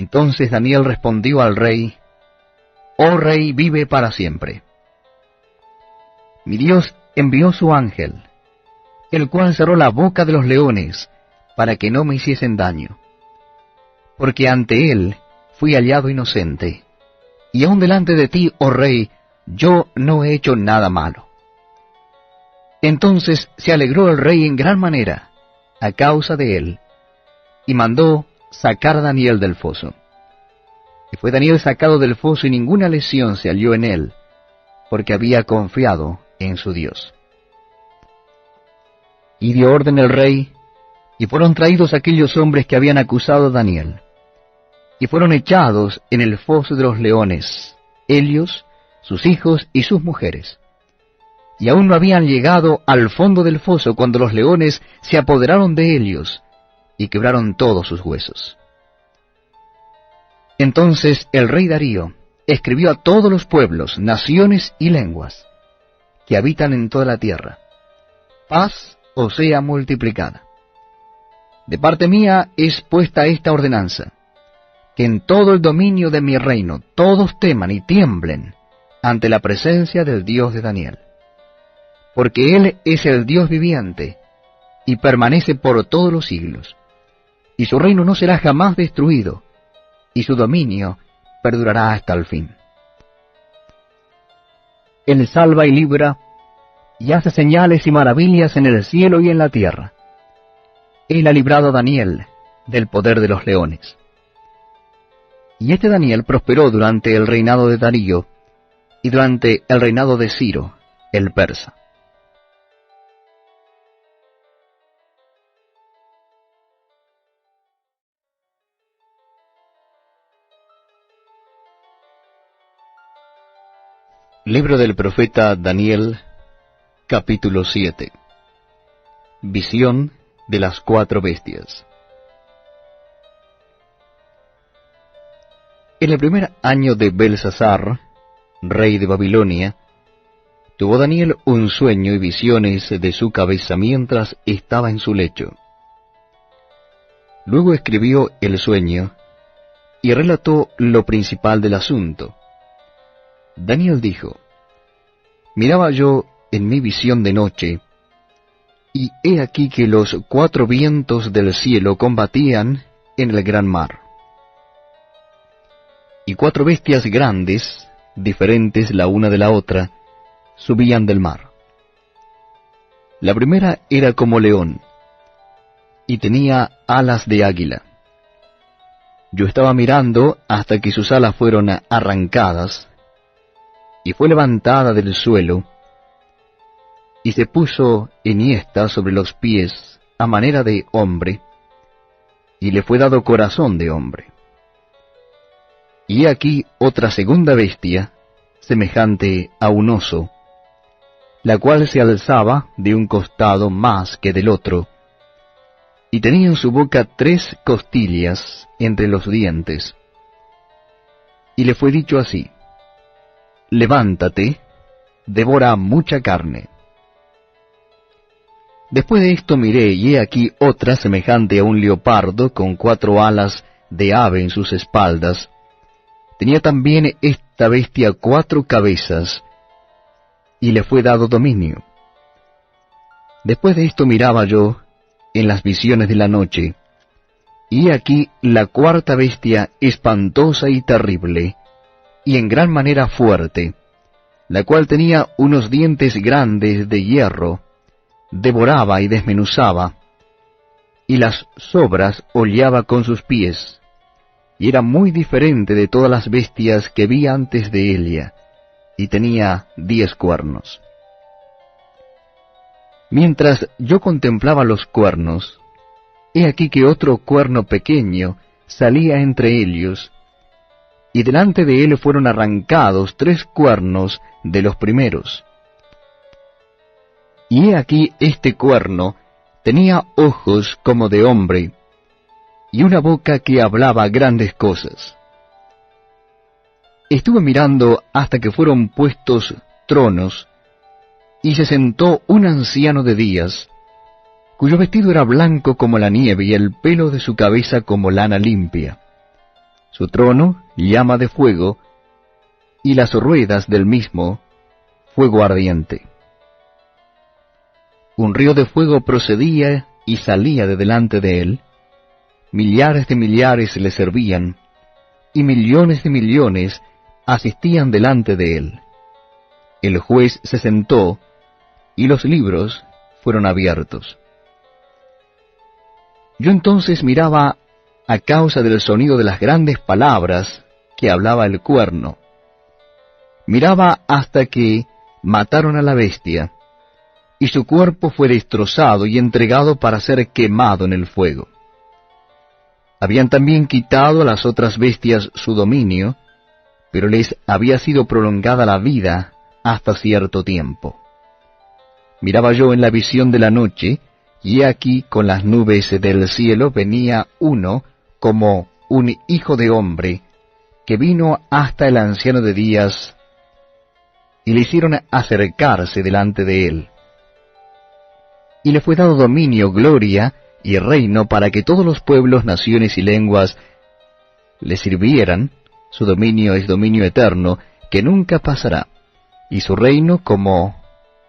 Entonces Daniel respondió al rey: «Oh rey, vive para siempre. Mi Dios envió su ángel, el cual cerró la boca de los leones, para que no me hiciesen daño. Porque ante él fui hallado inocente, y aun delante de ti, oh rey, yo no he hecho nada malo». Entonces se alegró el rey en gran manera, a causa de él, y mandó sacar a Daniel del foso. Y fue Daniel sacado del foso, y ninguna lesión se halló en él, porque había confiado en su Dios. Y dio orden el rey, y fueron traídos aquellos hombres que habían acusado a Daniel, y fueron echados en el foso de los leones, ellos, sus hijos y sus mujeres. Y aún no habían llegado al fondo del foso cuando los leones se apoderaron de ellos, y quebraron todos sus huesos. Entonces el rey Darío escribió a todos los pueblos, naciones y lenguas que habitan en toda la tierra: paz os sea multiplicada. De parte mía es puesta esta ordenanza, que en todo el dominio de mi reino todos teman y tiemblen ante la presencia del Dios de Daniel. Porque Él es el Dios viviente, y permanece por todos los siglos, y su reino no será jamás destruido, y su dominio perdurará hasta el fin. Él salva y libra, y hace señales y maravillas en el cielo y en la tierra. Él ha librado a Daniel del poder de los leones. Y este Daniel prosperó durante el reinado de Darío, y durante el reinado de Ciro, el persa. Libro del profeta Daniel, capítulo 7. Visión de las 4 bestias. En el primer año de Belsasar, rey de Babilonia, tuvo Daniel un sueño y visiones de su cabeza mientras estaba en su lecho. Luego escribió el sueño y relató lo principal del asunto. Daniel dijo: miraba yo en mi visión de noche, y he aquí que los 4 vientos del cielo combatían en el gran mar. Y 4 bestias grandes, diferentes la una de la otra, subían del mar. La primera era como león, y tenía alas de águila. Yo estaba mirando hasta que sus alas fueron arrancadas, y fue levantada del suelo, y se puso enhiesta sobre los pies a manera de hombre, y le fue dado corazón de hombre. Y he aquí otra segunda bestia, semejante a un oso, la cual se alzaba de un costado más que del otro, y tenía en su boca 3 costillas entre los dientes. Y le fue dicho así: levántate, devora mucha carne. Después de esto miré, y he aquí otra semejante a un leopardo, con 4 alas de ave en sus espaldas. Tenía también esta bestia 4 cabezas, y le fue dado dominio. Después de esto miraba yo en las visiones de la noche, y he aquí la 4ª bestia espantosa y terrible, y en gran manera fuerte, la cual tenía unos dientes grandes de hierro, devoraba y desmenuzaba, y las sobras hollaba con sus pies, y era muy diferente de todas las bestias que vi antes de ella, y tenía 10 cuernos. Mientras yo contemplaba los cuernos, he aquí que otro cuerno pequeño salía entre ellos, y delante de él fueron arrancados 3 cuernos de los primeros. Y he aquí este cuerno tenía ojos como de hombre, y una boca que hablaba grandes cosas. Estuve mirando hasta que fueron puestos tronos, y se sentó un anciano de días, cuyo vestido era blanco como la nieve y el pelo de su cabeza como lana limpia. su trono llama de fuego, y las ruedas del mismo fuego ardiente. Un río de fuego procedía y salía de delante de él, millares de millares le servían, y millones de millones asistían delante de él. El juez se sentó, y los libros fueron abiertos. Yo entonces miraba a causa del sonido de las grandes palabras que hablaba el cuerno. Miraba hasta que mataron a la bestia, y su cuerpo fue destrozado y entregado para ser quemado en el fuego. Habían también quitado a las otras bestias su dominio, pero les había sido prolongada la vida hasta cierto tiempo. Miraba yo en la visión de la noche, y he aquí con las nubes del cielo venía uno como un hijo de hombre, que vino hasta el anciano de días, y le hicieron acercarse delante de él. Y le fue dado dominio, gloria y reino para que todos los pueblos, naciones y lenguas le sirvieran. Su dominio es dominio eterno, que nunca pasará, y su reino como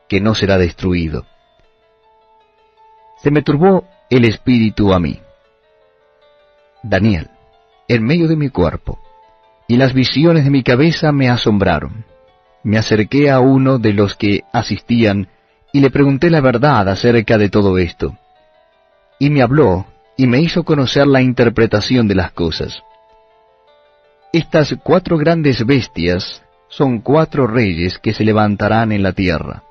que no será destruido. Se me turbó el espíritu a mí, Daniel, en medio de mi cuerpo, y las visiones de mi cabeza me asombraron. Me acerqué a uno de los que asistían, y le pregunté la verdad acerca de todo esto. Y me habló, y me hizo conocer la interpretación de las cosas. Estas 4 grandes bestias son 4 reyes que se levantarán en la tierra.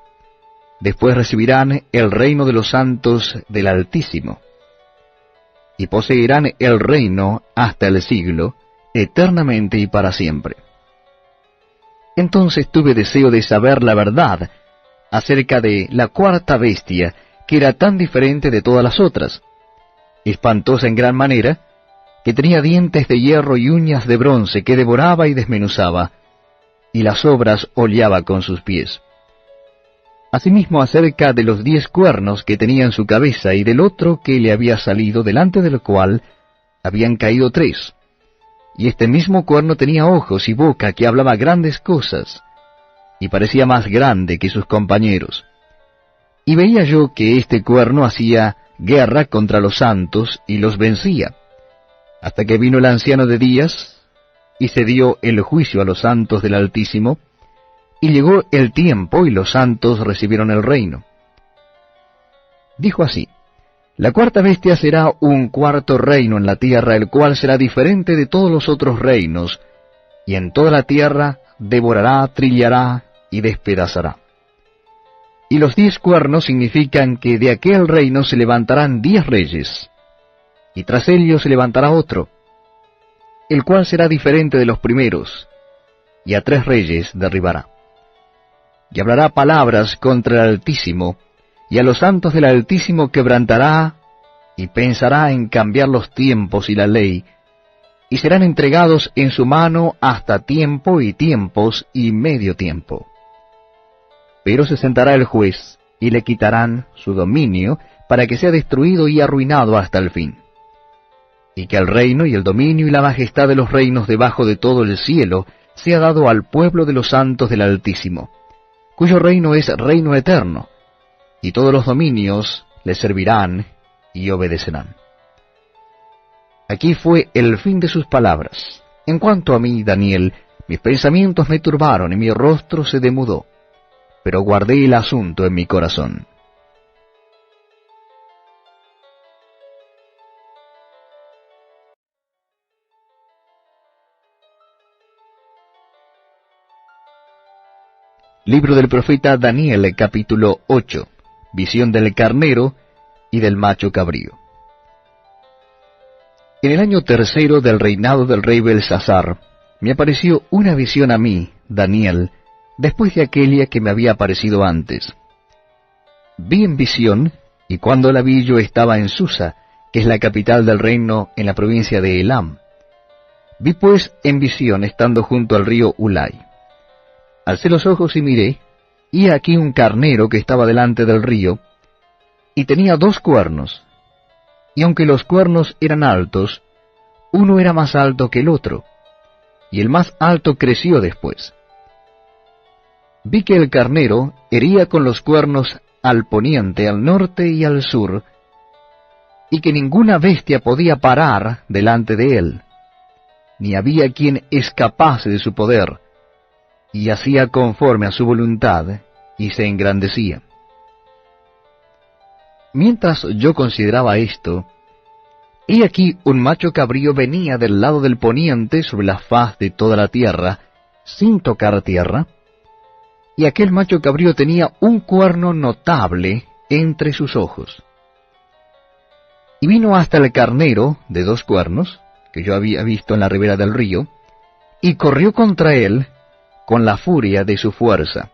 Después recibirán el reino de los santos del Altísimo, y poseerán el reino hasta el siglo, eternamente y para siempre. Entonces tuve deseo de saber la verdad acerca de la 4ª bestia, que era tan diferente de todas las otras, espantosa en gran manera, que tenía dientes de hierro y uñas de bronce, que devoraba y desmenuzaba, y las obras hollaba con sus pies. Asimismo acerca de los 10 cuernos que tenía en su cabeza, y del otro que le había salido, delante del cual habían caído 3. Y este mismo cuerno tenía ojos y boca que hablaba grandes cosas, y parecía más grande que sus compañeros. Y veía yo que este cuerno hacía guerra contra los santos y los vencía, hasta que vino el anciano de días, y se dio el juicio a los santos del Altísimo, y llegó el tiempo y los santos recibieron el reino. Dijo así: la 4ª bestia será un 4º reino en la tierra, el cual será diferente de todos los otros reinos, y en toda la tierra devorará, trillará y despedazará. Y los 10 cuernos significan que de aquel reino se levantarán 10 reyes, y tras ellos se levantará otro, el cual será diferente de los primeros, y a 3 reyes derribará. Y hablará palabras contra el Altísimo, y a los santos del Altísimo quebrantará, y pensará en cambiar los tiempos y la ley, y serán entregados en su mano hasta tiempo y tiempos y medio tiempo. Pero se sentará el juez, y le quitarán su dominio, para que sea destruido y arruinado hasta el fin. Y que el reino y el dominio y la majestad de los reinos debajo de todo el cielo sea dado al pueblo de los santos del Altísimo, cuyo reino es reino eterno, y todos los dominios le servirán y obedecerán. Aquí fue el fin de sus palabras. En cuanto a mí, Daniel, mis pensamientos me turbaron y mi rostro se demudó, pero guardé el asunto en mi corazón. Libro del profeta Daniel, capítulo 8. Visión del carnero y del macho cabrío. En el año 3 del reinado del rey Belsasar, me apareció una visión a mí, Daniel, después de aquella que me había aparecido antes. Vi en visión, y cuando la vi yo estaba en Susa, que es la capital del reino en la provincia de Elam. Vi pues en visión estando junto al río Ulai. Alcé los ojos y miré, y aquí un carnero que estaba delante del río, y tenía 2 cuernos, y aunque los cuernos eran altos, uno era más alto que el otro, y el más alto creció después. Vi que el carnero hería con los cuernos al poniente, al norte y al sur, y que ninguna bestia podía parar delante de él, ni había quien escapase de su poder, y hacía conforme a su voluntad, y se engrandecía. Mientras yo consideraba esto, he aquí un macho cabrío venía del lado del poniente sobre la faz de toda la tierra, sin tocar tierra, y aquel macho cabrío tenía un cuerno notable entre sus ojos. Y vino hasta el carnero de 2 cuernos, que yo había visto en la ribera del río, y corrió contra él con la furia de su fuerza.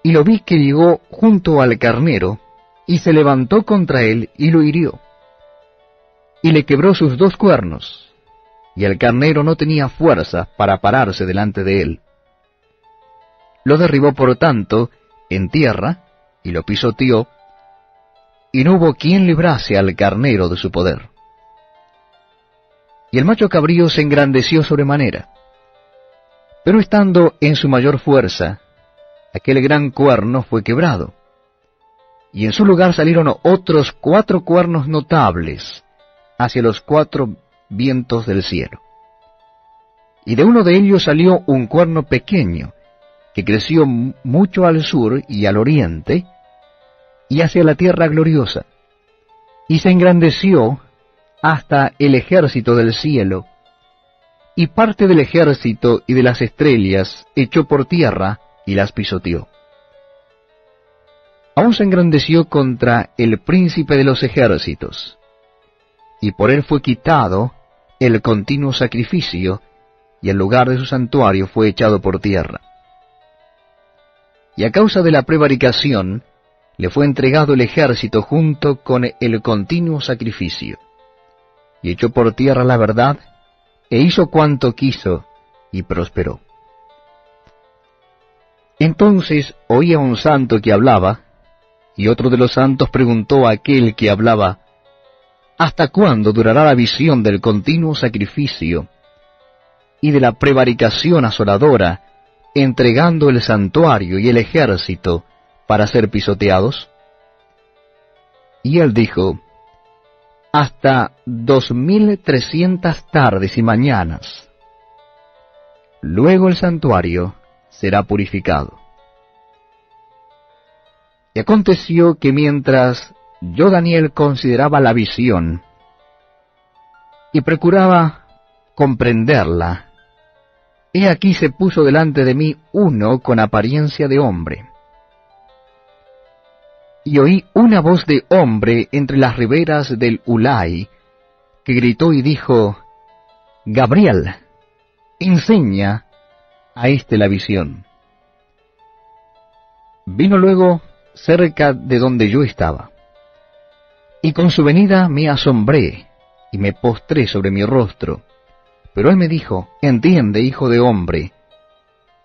Y lo vi que llegó junto al carnero, y se levantó contra él y lo hirió, y le quebró sus 2 cuernos, y el carnero no tenía fuerza para pararse delante de él. Lo derribó por tanto en tierra, y lo pisoteó, y no hubo quien librase al carnero de su poder. Y el macho cabrío se engrandeció sobremanera, pero estando en su mayor fuerza, aquel gran cuerno fue quebrado, y en su lugar salieron otros 4 cuernos notables hacia los 4 vientos del cielo. Y de uno de ellos salió un cuerno pequeño, que creció mucho al sur y al oriente, y hacia la tierra gloriosa, y se engrandeció hasta el ejército del cielo, y parte del ejército y de las estrellas echó por tierra y las pisoteó. Aún se engrandeció contra el príncipe de los ejércitos, y por él fue quitado el continuo sacrificio, y el lugar de su santuario fue echado por tierra. Y a causa de la prevaricación, le fue entregado el ejército junto con el continuo sacrificio, y echó por tierra la verdad, e hizo cuanto quiso, y prosperó. Entonces oía un santo que hablaba, y otro de los santos preguntó a aquel que hablaba, ¿hasta cuándo durará la visión del continuo sacrificio y de la prevaricación asoladora, entregando el santuario y el ejército para ser pisoteados? Y él dijo, hasta 2300 tardes y mañanas. Luego el santuario será purificado. Y aconteció que mientras yo, Daniel, consideraba la visión y procuraba comprenderla, he aquí se puso delante de mí uno con apariencia de hombre. Y oí una voz de hombre entre las riberas del Ulai, que gritó y dijo, Gabriel, enseña a éste la visión. Vino luego cerca de donde yo estaba, y con su venida me asombré, y me postré sobre mi rostro. Pero él me dijo, entiende, hijo de hombre,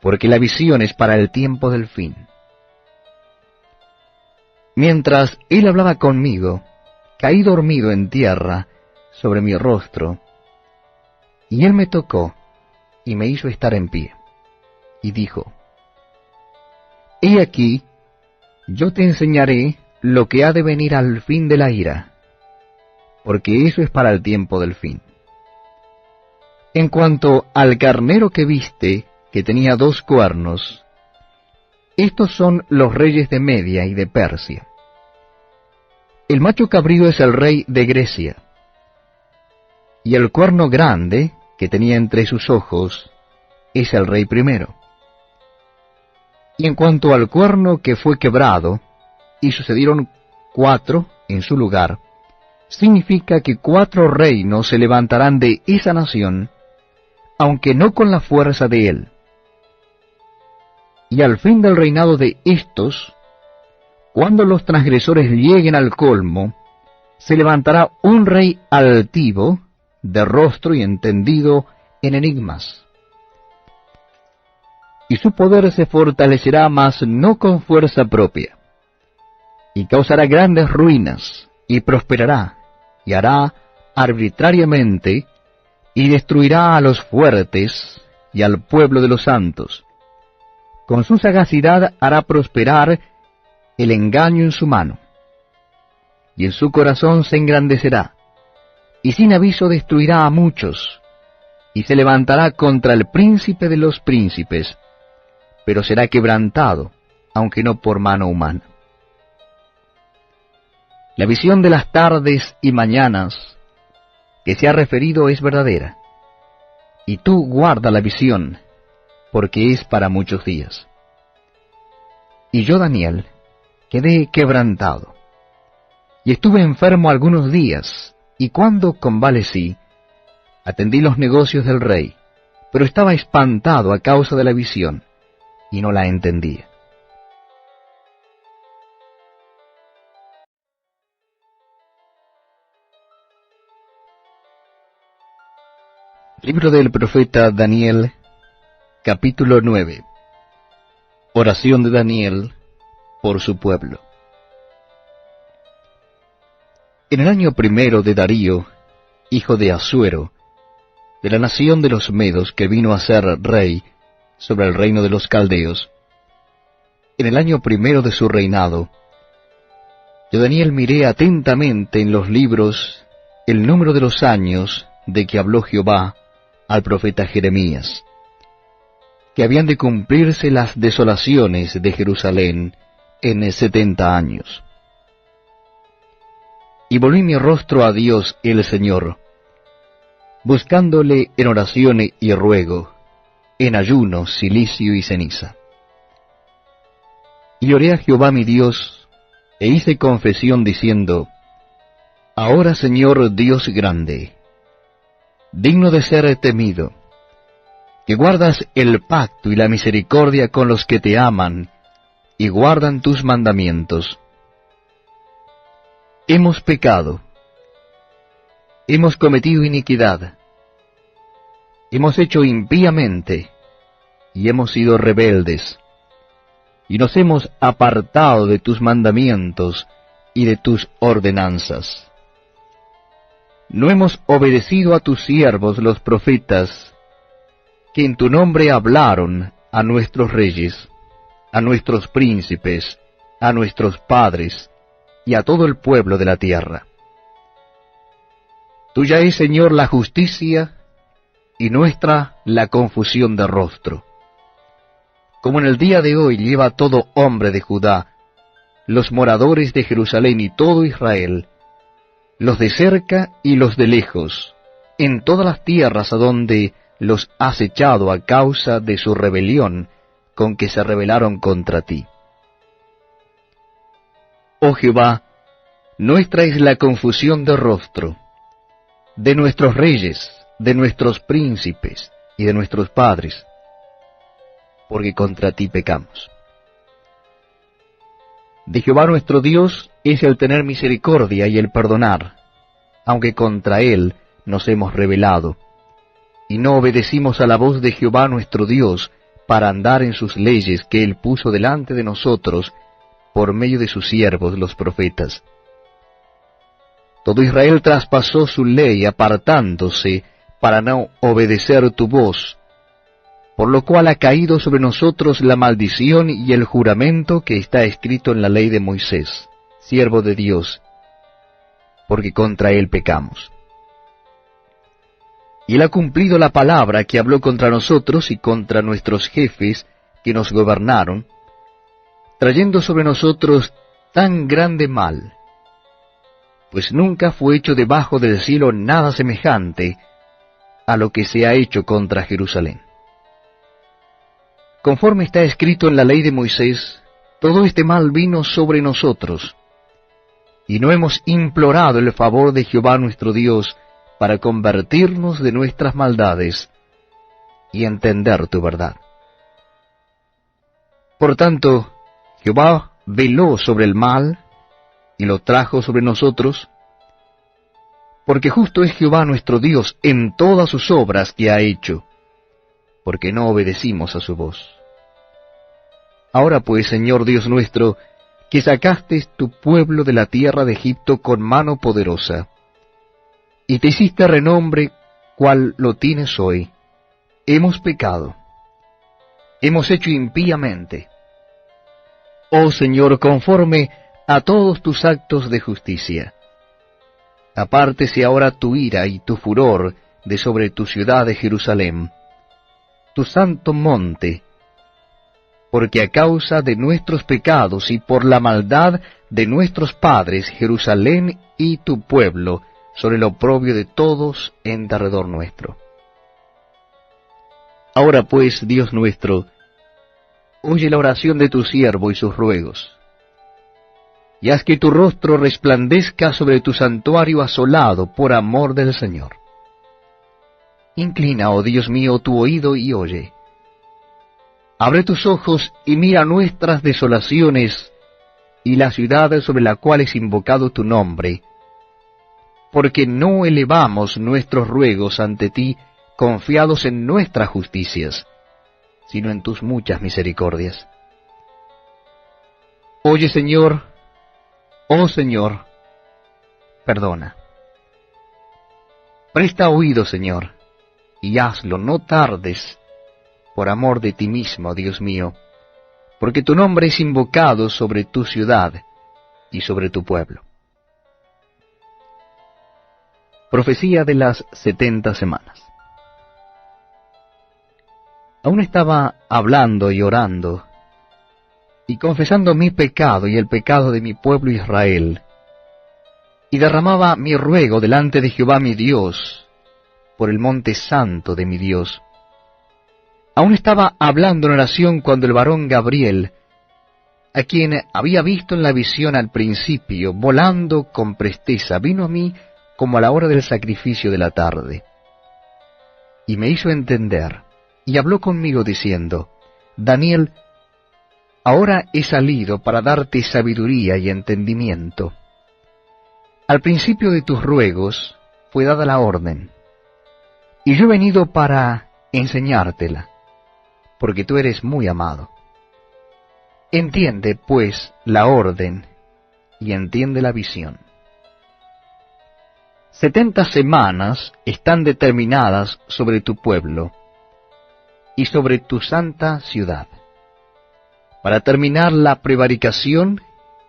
porque la visión es para el tiempo del fin. Mientras él hablaba conmigo, caí dormido en tierra sobre mi rostro, y él me tocó y me hizo estar en pie, y dijo, he aquí, yo te enseñaré lo que ha de venir al fin de la ira, porque eso es para el tiempo del fin. En cuanto al carnero que viste, que tenía 2 cuernos, estos son los reyes de Media y de Persia. El macho cabrío es el rey de Grecia, y el cuerno grande, que tenía entre sus ojos, es el rey primero. Y en cuanto al cuerno que fue quebrado, y sucedieron 4 en su lugar, significa que 4 reinos se levantarán de esa nación, aunque no con la fuerza de él. Y al fin del reinado de estos, cuando los transgresores lleguen al colmo, se levantará un rey altivo, de rostro y entendido en enigmas. Y su poder se fortalecerá, mas no con fuerza propia, y causará grandes ruinas, y prosperará, y hará arbitrariamente, y destruirá a los fuertes y al pueblo de los santos. Con su sagacidad hará prosperar el engaño en su mano, y en su corazón se engrandecerá, y sin aviso destruirá a muchos, y se levantará contra el príncipe de los príncipes, pero será quebrantado, aunque no por mano humana. La visión de las tardes y mañanas que se ha referido es verdadera, y tú guarda la visión, porque es para muchos días. Y yo, Daniel, quedé quebrantado, y estuve enfermo algunos días, y cuando convalecí, atendí los negocios del rey, pero estaba espantado a causa de la visión, y no la entendía. Libro del profeta Daniel, capítulo 9. Oración de Daniel por su pueblo. En el año primero de Darío, hijo de Asuero, de la nación de los Medos, que vino a ser rey sobre el reino de los caldeos, en el año primero de su reinado, yo Daniel miré atentamente en los libros el número de los años de que habló Jehová al profeta Jeremías, que habían de cumplirse las desolaciones de Jerusalén en 70 años. Y volví mi rostro a Dios el Señor, buscándole en oración y ruego, en ayuno, cilicio y ceniza. Y oré a Jehová mi Dios, e hice confesión diciendo, Ahora, Señor Dios grande, digno de ser temido, que guardas el pacto y la misericordia con los que te aman y guardan tus mandamientos. Hemos pecado, hemos cometido iniquidad, hemos hecho impíamente y hemos sido rebeldes, y nos hemos apartado de tus mandamientos y de tus ordenanzas. No hemos obedecido a tus siervos los profetas, que en tu nombre hablaron a nuestros reyes, a nuestros príncipes, a nuestros padres, y a todo el pueblo de la tierra. Tuya es, Señor, la justicia, y nuestra la confusión de rostro. Como en el día de hoy lleva todo hombre de Judá, los moradores de Jerusalén y todo Israel, los de cerca y los de lejos, en todas las tierras a donde los has echado a causa de su rebelión con que se rebelaron contra ti. Oh Jehová, nuestra es la confusión de rostro, de nuestros reyes, de nuestros príncipes y de nuestros padres, porque contra ti pecamos. De Jehová nuestro Dios es el tener misericordia y el perdonar, aunque contra él nos hemos rebelado, y no obedecimos a la voz de Jehová nuestro Dios para andar en sus leyes que él puso delante de nosotros por medio de sus siervos los profetas. Todo Israel traspasó su ley apartándose para no obedecer tu voz, por lo cual ha caído sobre nosotros la maldición y el juramento que está escrito en la ley de Moisés, siervo de Dios, porque contra él pecamos. Y él ha cumplido la palabra que habló contra nosotros y contra nuestros jefes que nos gobernaron, trayendo sobre nosotros tan grande mal, pues nunca fue hecho debajo del cielo nada semejante a lo que se ha hecho contra Jerusalén. Conforme está escrito en la ley de Moisés, todo este mal vino sobre nosotros, y no hemos implorado el favor de Jehová nuestro Dios para convertirnos de nuestras maldades y entender tu verdad. Por tanto, Jehová veló sobre el mal y lo trajo sobre nosotros, porque justo es Jehová nuestro Dios en todas sus obras que ha hecho, porque no obedecimos a su voz. Ahora pues, Señor Dios nuestro, que sacaste tu pueblo de la tierra de Egipto con mano poderosa, y te hiciste renombre cual lo tienes hoy. Hemos pecado, hemos hecho impíamente. Oh Señor, conforme a todos tus actos de justicia. Apártese ahora tu ira y tu furor de sobre tu ciudad de Jerusalén, tu santo monte, porque a causa de nuestros pecados y por la maldad de nuestros padres, Jerusalén y tu pueblo son el oprobio de todos en derredor nuestro. Ahora pues, Dios nuestro, oye la oración de tu siervo y sus ruegos, y haz que tu rostro resplandezca sobre tu santuario asolado por amor del Señor. Inclina, oh Dios mío, tu oído y oye. Abre tus ojos y mira nuestras desolaciones y la ciudad sobre la cual es invocado tu nombre, porque no elevamos nuestros ruegos ante ti confiados en nuestras justicias, sino en tus muchas misericordias. Oye, Señor, oh Señor, perdona. Presta oído, Señor, y hazlo, no tardes, por amor de ti mismo, Dios mío, porque tu nombre es invocado sobre tu ciudad y sobre tu pueblo. Profecía de las 70 semanas. Aún estaba hablando y orando, y confesando mi pecado y el pecado de mi pueblo Israel, y derramaba mi ruego delante de Jehová mi Dios, por el monte santo de mi Dios. Aún estaba hablando en oración cuando el varón Gabriel, a quien había visto en la visión al principio, volando con presteza, vino a mí como a la hora del sacrificio de la tarde, y me hizo entender, y habló conmigo diciendo: Daniel, ahora he salido para darte sabiduría y entendimiento. Al principio de tus ruegos fue dada la orden, y yo he venido para enseñártela, porque tú eres muy amado. Entiende, pues, la orden, y entiende la visión. 70 semanas están determinadas sobre tu pueblo y sobre tu santa ciudad, para terminar la prevaricación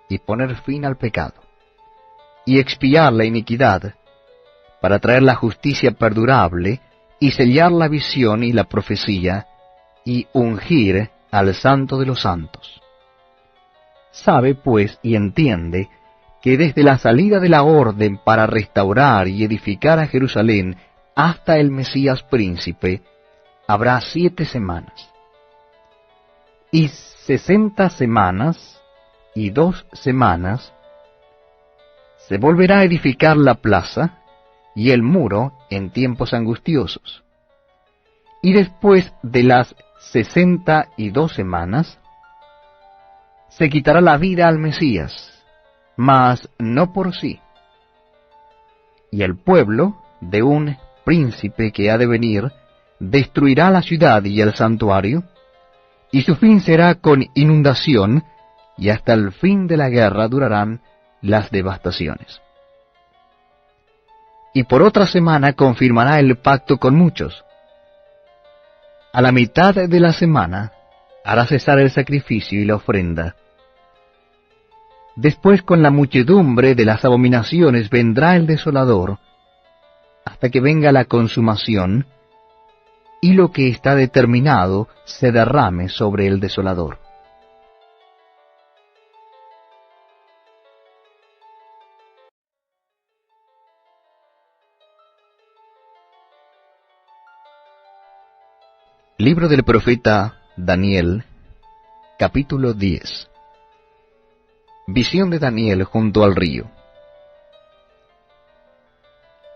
y poner fin al pecado, y expiar la iniquidad, para traer la justicia perdurable, y sellar la visión y la profecía, y ungir al Santo de los Santos. Sabe, pues, y entiende, que desde la salida de la orden para restaurar y edificar a Jerusalén hasta el Mesías príncipe, habrá 7 semanas. Y 60 semanas y 2 semanas se volverá a edificar la plaza y el muro en tiempos angustiosos. Y después de las 62 semanas, se quitará la vida al Mesías, mas no por sí. Y el pueblo de un príncipe que ha de venir destruirá la ciudad y el santuario, y su fin será con inundación, y hasta el fin de la guerra durarán las devastaciones. Y por otra semana confirmará el pacto con muchos. A la mitad de la semana hará cesar el sacrificio y la ofrenda. Después, con la muchedumbre de las abominaciones, vendrá el desolador, hasta que venga la consumación, y lo que está determinado se derrame sobre el desolador. Libro del profeta Daniel, capítulo 10. Visión de Daniel junto al río.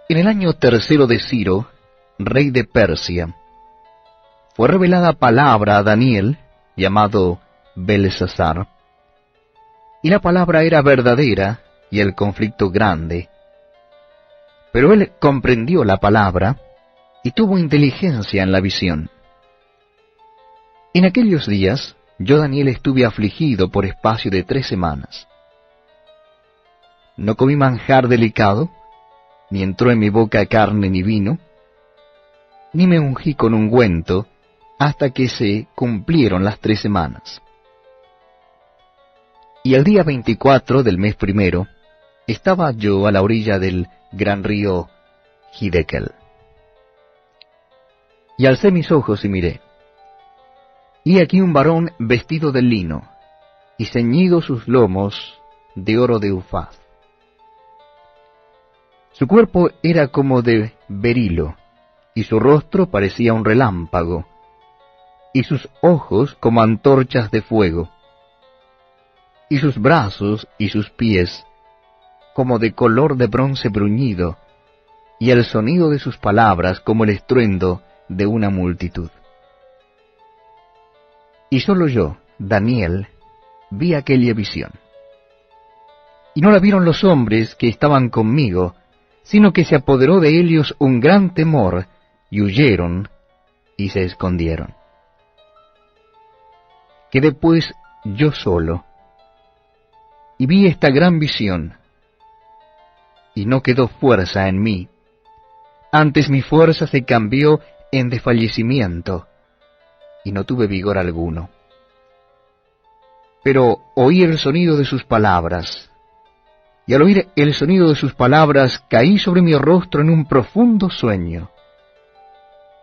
En el año 3 de Ciro, rey de Persia, fue revelada palabra a Daniel, llamado Belsasar, y la palabra era verdadera y el conflicto grande. Pero él comprendió la palabra y tuvo inteligencia en la visión. En aquellos días, yo Daniel estuve afligido por espacio de 3 semanas. No comí manjar delicado, ni entró en mi boca carne ni vino, ni me ungí con ungüento, hasta que se cumplieron las 3 semanas. Y el día 24 del mes primero, estaba yo a la orilla del gran río Hiddekel. Y alcé mis ojos y miré. Y aquí un varón vestido de lino, y ceñido sus lomos de oro de Ufaz. Su cuerpo era como de berilo, y su rostro parecía un relámpago, y sus ojos como antorchas de fuego, y sus brazos y sus pies como de color de bronce bruñido, y el sonido de sus palabras como el estruendo de una multitud. Y sólo yo, Daniel, vi aquella visión. Y no la vieron los hombres que estaban conmigo, sino que se apoderó de ellos un gran temor, y huyeron y se escondieron. Quedé pues yo solo, y vi esta gran visión, y no quedó fuerza en mí. Antes mi fuerza se cambió en desfallecimiento, y no tuve vigor alguno. Pero oí el sonido de sus palabras, y al oír el sonido de sus palabras caí sobre mi rostro en un profundo sueño,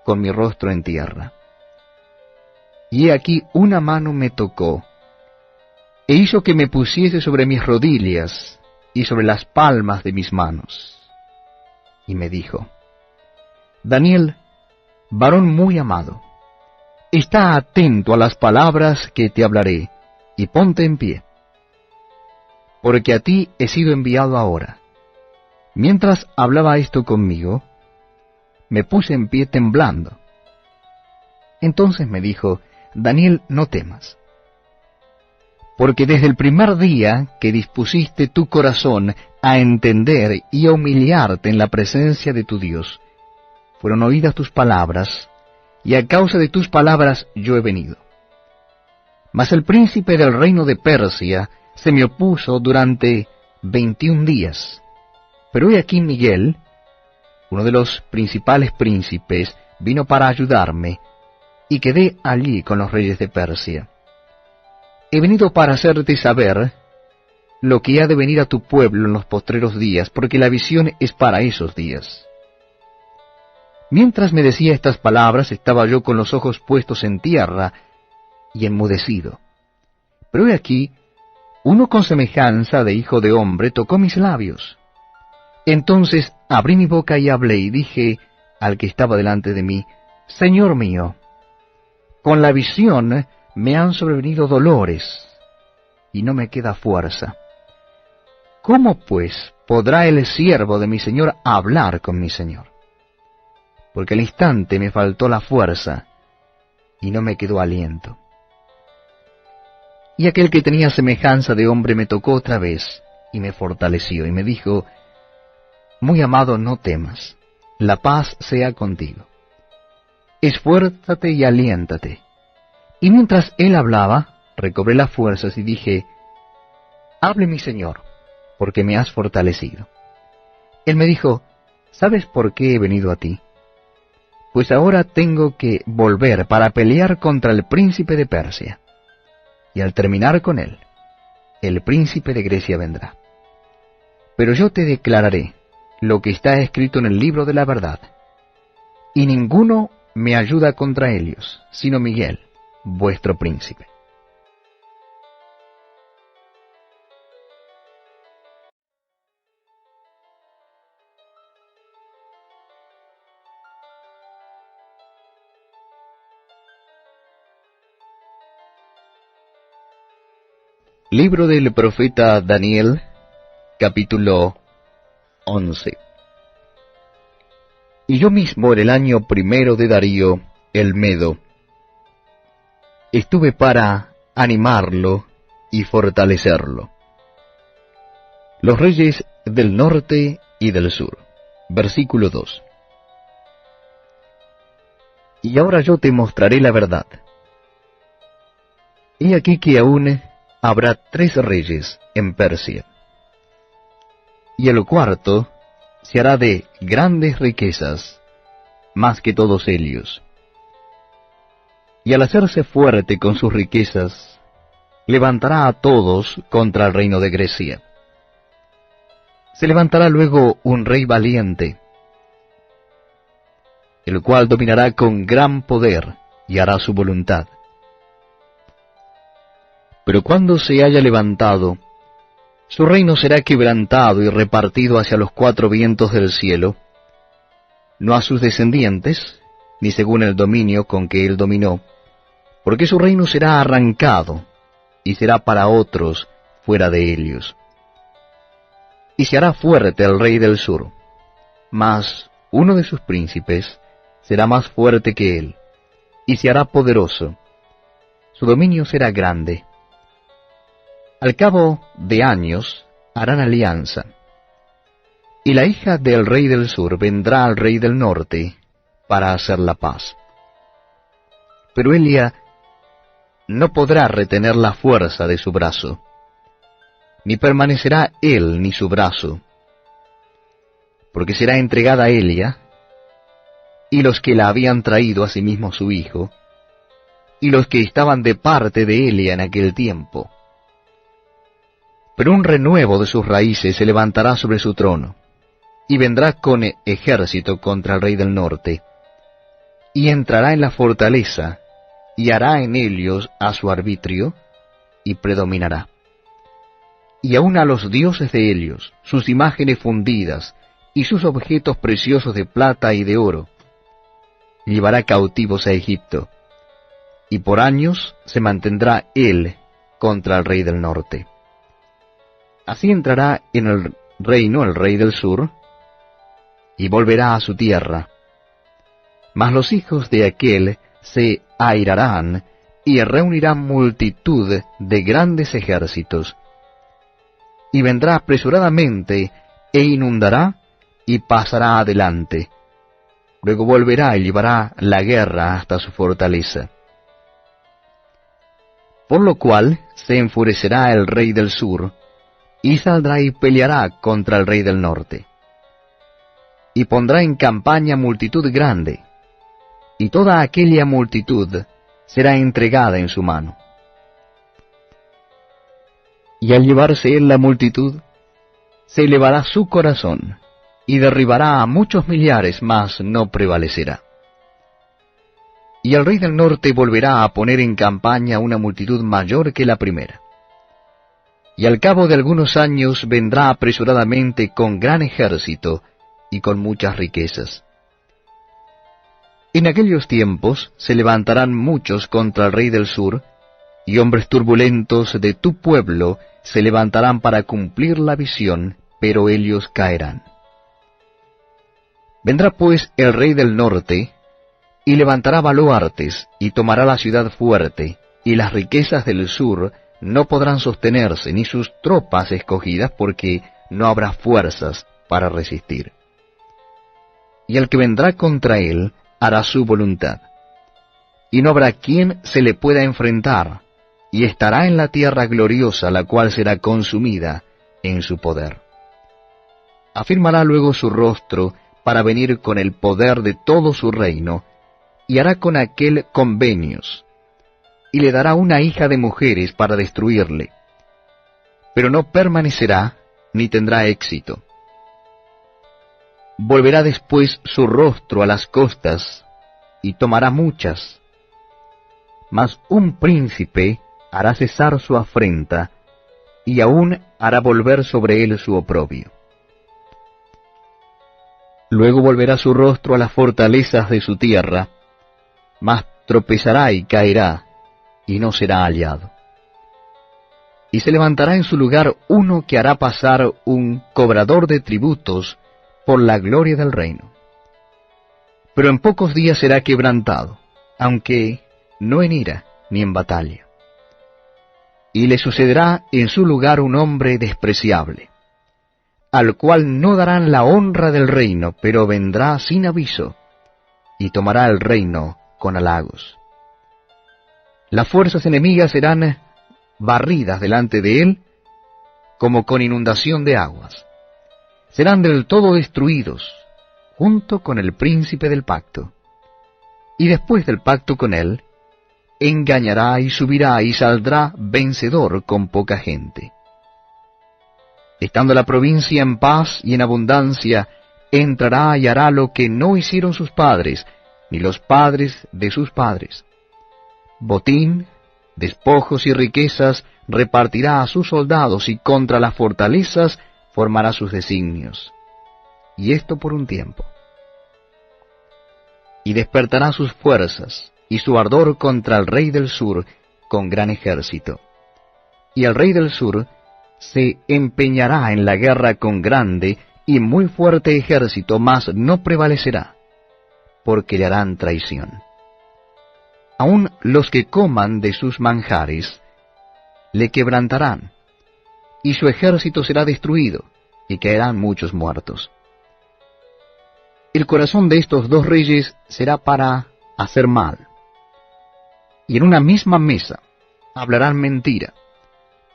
con mi rostro en tierra. Y he aquí una mano me tocó, e hizo que me pusiese sobre mis rodillas y sobre las palmas de mis manos. Y me dijo: Daniel, varón muy amado, está atento a las palabras que te hablaré, y ponte en pie, porque a ti he sido enviado ahora. Mientras hablaba esto conmigo, me puse en pie temblando. Entonces me dijo: Daniel, no temas, porque desde el primer día que dispusiste tu corazón a entender y a humillarte en la presencia de tu Dios, fueron oídas tus palabras, y a causa de tus palabras yo he venido. Mas el príncipe del reino de Persia se me opuso durante 21 días. Pero he aquí Miguel, uno de los principales príncipes, vino para ayudarme, y quedé allí con los reyes de Persia. He venido para hacerte saber lo que ha de venir a tu pueblo en los postreros días, porque la visión es para esos días. Mientras me decía estas palabras, estaba yo con los ojos puestos en tierra y enmudecido. Pero he aquí, uno con semejanza de hijo de hombre tocó mis labios. Entonces abrí mi boca y hablé, y dije al que estaba delante de mí: Señor mío, con la visión me han sobrevenido dolores, y no me queda fuerza. ¿Cómo, pues, podrá el siervo de mi señor hablar con mi señor? Porque al instante me faltó la fuerza, y no me quedó aliento. Y aquel que tenía semejanza de hombre me tocó otra vez, y me fortaleció, y me dijo: Muy amado, no temas, la paz sea contigo. Esfuérzate y aliéntate. Y mientras él hablaba, recobré las fuerzas y dije: Hable mi señor, porque me has fortalecido. Él me dijo: ¿Sabes por qué he venido a ti? Pues ahora tengo que volver para pelear contra el príncipe de Persia. Y al terminar con él, el príncipe de Grecia vendrá. Pero yo te declararé lo que está escrito en el libro de la verdad. Y ninguno me ayuda contra ellos, sino Miguel, vuestro príncipe. Libro del profeta Daniel, capítulo 11. Y yo mismo en el año primero de Darío, el Medo, estuve para animarlo y fortalecerlo. Los reyes del norte y del sur. Versículo 2. Y ahora yo te mostraré la verdad. He aquí que aún habrá 3 reyes en Persia, y el cuarto se hará de grandes riquezas, más que todos ellos. Y al hacerse fuerte con sus riquezas, levantará a todos contra el reino de Grecia. Se levantará luego un rey valiente, el cual dominará con gran poder y hará su voluntad. Pero cuando se haya levantado, su reino será quebrantado y repartido hacia los cuatro vientos del cielo, no a sus descendientes, ni según el dominio con que él dominó, porque su reino será arrancado, y será para otros fuera de ellos. Y se hará fuerte el rey del sur, mas uno de sus príncipes será más fuerte que él, y se hará poderoso. Su dominio será grande. Al cabo de años harán alianza, y la hija del rey del sur vendrá al rey del norte para hacer la paz. Pero Elia no podrá retener la fuerza de su brazo, ni permanecerá él ni su brazo, porque será entregada a Elia, y los que la habían traído a sí mismo su hijo, y los que estaban de parte de Elia en aquel tiempo. Pero un renuevo de sus raíces se levantará sobre su trono, y vendrá con ejército contra el rey del norte, y entrará en la fortaleza, y hará en ellos a su arbitrio, y predominará. Y aun a los dioses de ellos, sus imágenes fundidas, y sus objetos preciosos de plata y de oro, llevará cautivos a Egipto, y por años se mantendrá él contra el rey del norte. Así entrará en el reino el rey del sur, y volverá a su tierra. Mas los hijos de aquel se airarán, y reunirán multitud de grandes ejércitos. Y vendrá apresuradamente, e inundará, y pasará adelante. Luego volverá y llevará la guerra hasta su fortaleza. Por lo cual se enfurecerá el rey del sur, y saldrá y peleará contra el rey del norte. Y pondrá en campaña multitud grande, y toda aquella multitud será entregada en su mano. Y al llevarse él la multitud, se elevará su corazón, y derribará a muchos millares, mas no prevalecerá. Y el rey del norte volverá a poner en campaña una multitud mayor que la primera. Y al cabo de algunos años vendrá apresuradamente con gran ejército y con muchas riquezas. En aquellos tiempos se levantarán muchos contra el rey del sur, y hombres turbulentos de tu pueblo se levantarán para cumplir la visión, pero ellos caerán. Vendrá pues el rey del norte, y levantará baluartes, y tomará la ciudad fuerte, y las riquezas del sur no podrán sostenerse, ni sus tropas escogidas, porque no habrá fuerzas para resistir. Y el que vendrá contra él hará su voluntad, y no habrá quien se le pueda enfrentar, y estará en la tierra gloriosa, la cual será consumida en su poder. Afirmará luego su rostro para venir con el poder de todo su reino, y hará con aquel convenios, y le dará una hija de mujeres para destruirle, pero no permanecerá ni tendrá éxito. Volverá después su rostro a las costas, y tomará muchas, mas un príncipe hará cesar su afrenta, y aún hará volver sobre él su oprobio. Luego volverá su rostro a las fortalezas de su tierra, mas tropezará y caerá, y no será hallado. Y se levantará en su lugar uno que hará pasar un cobrador de tributos por la gloria del reino. Pero en pocos días será quebrantado, aunque no en ira ni en batalla. Y le sucederá en su lugar un hombre despreciable, al cual no darán la honra del reino, pero vendrá sin aviso, y tomará el reino con halagos. Las fuerzas enemigas serán barridas delante de él, como con inundación de aguas. serán del todo destruidos, junto con el príncipe del pacto. Y después del pacto con él, engañará y subirá y saldrá vencedor con poca gente. Estando la provincia en paz y en abundancia, entrará y hará lo que no hicieron sus padres, ni los padres de sus padres. Botín, despojos y riquezas repartirá a sus soldados, y contra las fortalezas formará sus designios. Y esto por un tiempo. Y despertará sus fuerzas, y su ardor contra el rey del sur, con gran ejército. Y el rey del sur se empeñará en la guerra con grande y muy fuerte ejército, mas no prevalecerá, porque le harán traición. Aun los que coman de sus manjares le quebrantarán, y su ejército será destruido, y caerán muchos muertos. El corazón de estos dos reyes será para hacer mal, y en una misma mesa hablarán mentira,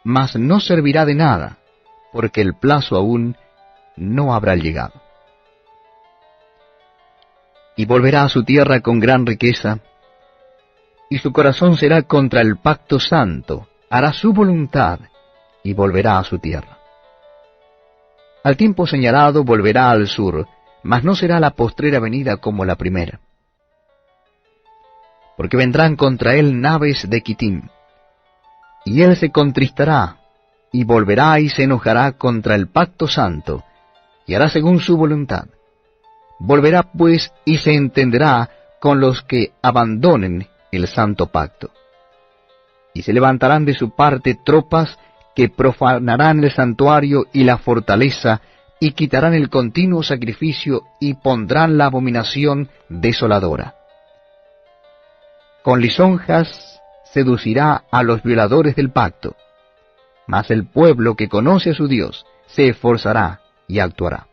mas no servirá de nada, porque el plazo aún no habrá llegado. Y volverá a su tierra con gran riqueza, y su corazón será contra el pacto santo, hará su voluntad, y volverá a su tierra. Al tiempo señalado volverá al sur, mas no será la postrera venida como la primera. Porque vendrán contra él naves de Quitim, y él se contristará, y volverá y se enojará contra el pacto santo, y hará según su voluntad. Volverá pues y se entenderá con los que abandonen el santo pacto. Y se levantarán de su parte tropas que profanarán el santuario y la fortaleza, y quitarán el continuo sacrificio, y pondrán la abominación desoladora. Con lisonjas seducirá a los violadores del pacto, mas el pueblo que conoce a su Dios se esforzará y actuará.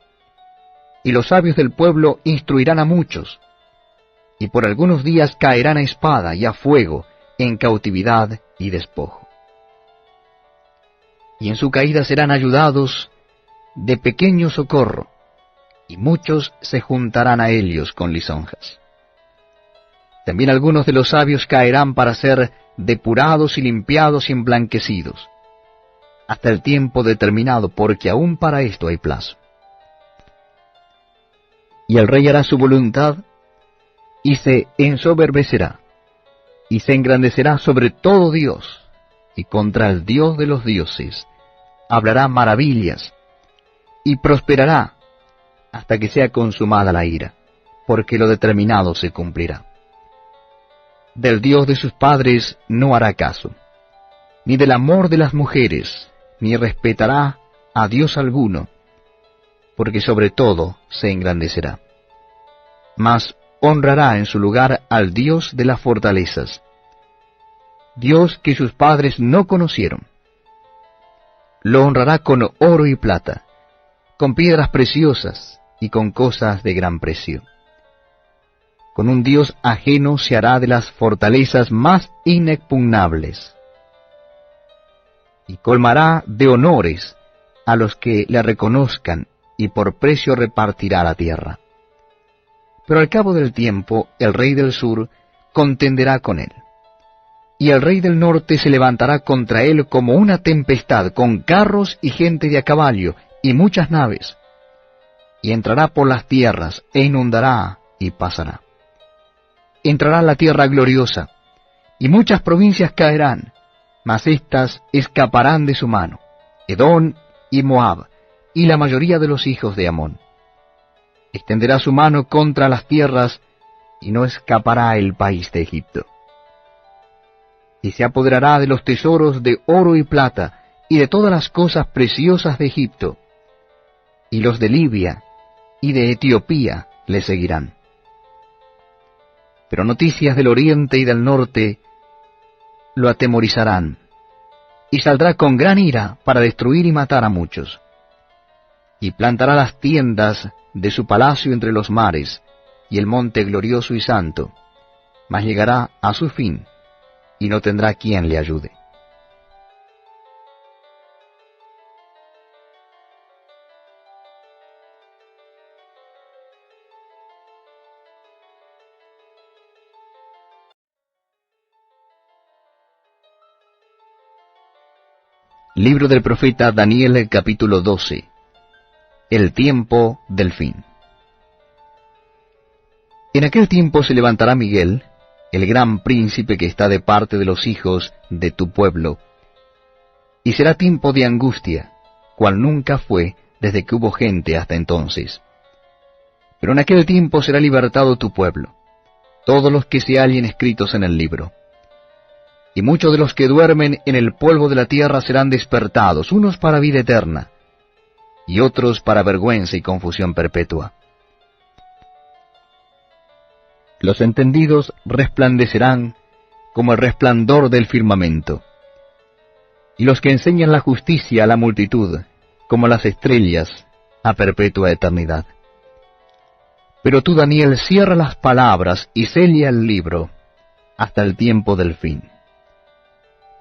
Y los sabios del pueblo instruirán a muchos, y por algunos días caerán a espada y a fuego, en cautividad y despojo. Y en su caída serán ayudados de pequeño socorro, y muchos se juntarán a ellos con lisonjas. También algunos de los sabios caerán para ser depurados y limpiados y emblanquecidos, hasta el tiempo determinado, porque aún para esto hay plazo. Y el rey hará su voluntad, y se ensoberbecerá, y se engrandecerá sobre todo Dios, y contra el Dios de los dioses hablará maravillas, y prosperará hasta que sea consumada la ira, porque lo determinado se cumplirá. Del Dios de sus padres no hará caso, ni del amor de las mujeres, ni respetará a Dios alguno, porque sobre todo se engrandecerá. Mas honrará en su lugar al Dios de las fortalezas, Dios que sus padres no conocieron. Lo honrará con oro y plata, con piedras preciosas y con cosas de gran precio. Con un Dios ajeno se hará de las fortalezas más inexpugnables, y colmará de honores a los que le reconozcan, y por precio repartirá la tierra. Pero al cabo del tiempo el rey del sur contenderá con él, y el rey del norte se levantará contra él como una tempestad, con carros y gente de a caballo, y muchas naves, y entrará por las tierras, e inundará y pasará. Entrará la tierra gloriosa, y muchas provincias caerán, mas éstas escaparán de su mano, Edom y Moab, y la mayoría de los hijos de Amón. Extenderá su mano contra las tierras, y no escapará el país de Egipto. Y se apoderará de los tesoros de oro y plata, y de todas las cosas preciosas de Egipto, y los de Libia y de Etiopía le seguirán. Pero noticias del oriente y del norte lo atemorizarán, y saldrá con gran ira para destruir y matar a muchos. Y plantará las tiendas de su palacio entre los mares, y el monte glorioso y santo, mas llegará a su fin, y no tendrá quien le ayude. Libro del profeta Daniel, capítulo 12. El tiempo del fin. En aquel tiempo se levantará Miguel, el gran príncipe que está de parte de los hijos de tu pueblo, y será tiempo de angustia, cual nunca fue desde que hubo gente hasta entonces. Pero en aquel tiempo será libertado tu pueblo, todos los que se hallen escritos en el libro. Y muchos de los que duermen en el polvo de la tierra serán despertados, unos para vida eterna, y otros para vergüenza y confusión perpetua. Los entendidos resplandecerán como el resplandor del firmamento, y los que enseñan la justicia a la multitud, como las estrellas a perpetua eternidad. Pero tú, Daniel, cierra las palabras y sella el libro hasta el tiempo del fin.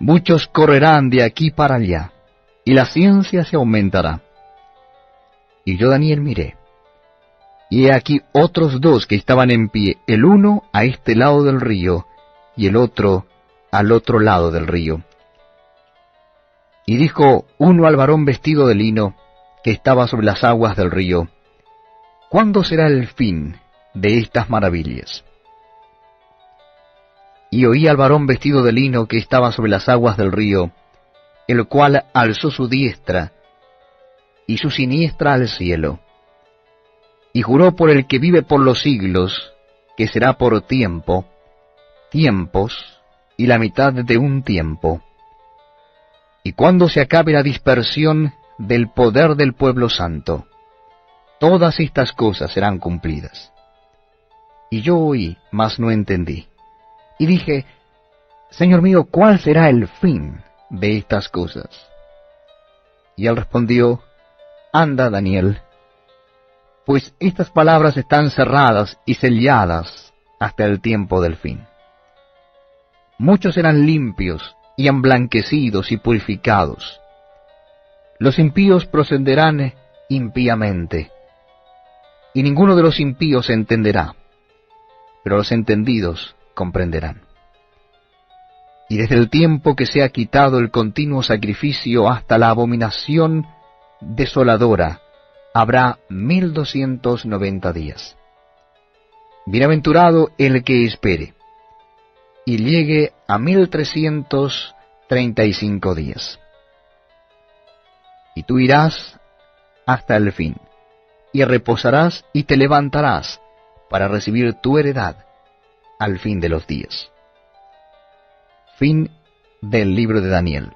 Muchos correrán de aquí para allá, y la ciencia se aumentará. Y yo, Daniel, miré, y he aquí otros dos que estaban en pie, el uno a este lado del río, y el otro al otro lado del río. Y dijo uno al varón vestido de lino, que estaba sobre las aguas del río: ¿Cuándo será el fin de estas maravillas? Y oí al varón vestido de lino que estaba sobre las aguas del río, el cual alzó su diestra y su siniestra al cielo, y juró por el que vive por los siglos, que será por tiempo, tiempos y la mitad de un tiempo, y cuando se acabe la dispersión del poder del pueblo santo, todas estas cosas serán cumplidas. Y yo oí, mas no entendí. Y dije: Señor mío, ¿cuál será el fin de estas cosas? Y él respondió: Anda, Daniel, pues estas palabras están cerradas y selladas hasta el tiempo del fin. Muchos serán limpios y emblanquecidos y purificados. Los impíos procederán impíamente, y ninguno de los impíos entenderá, pero los entendidos comprenderán. Y desde el tiempo que se ha quitado el continuo sacrificio hasta la abominación desoladora, habrá 1290 días. Bienaventurado el que espere, y llegue a 1335 días. Y tú irás hasta el fin, y reposarás y te levantarás para recibir tu heredad al fin de los días. Fin del libro de Daniel.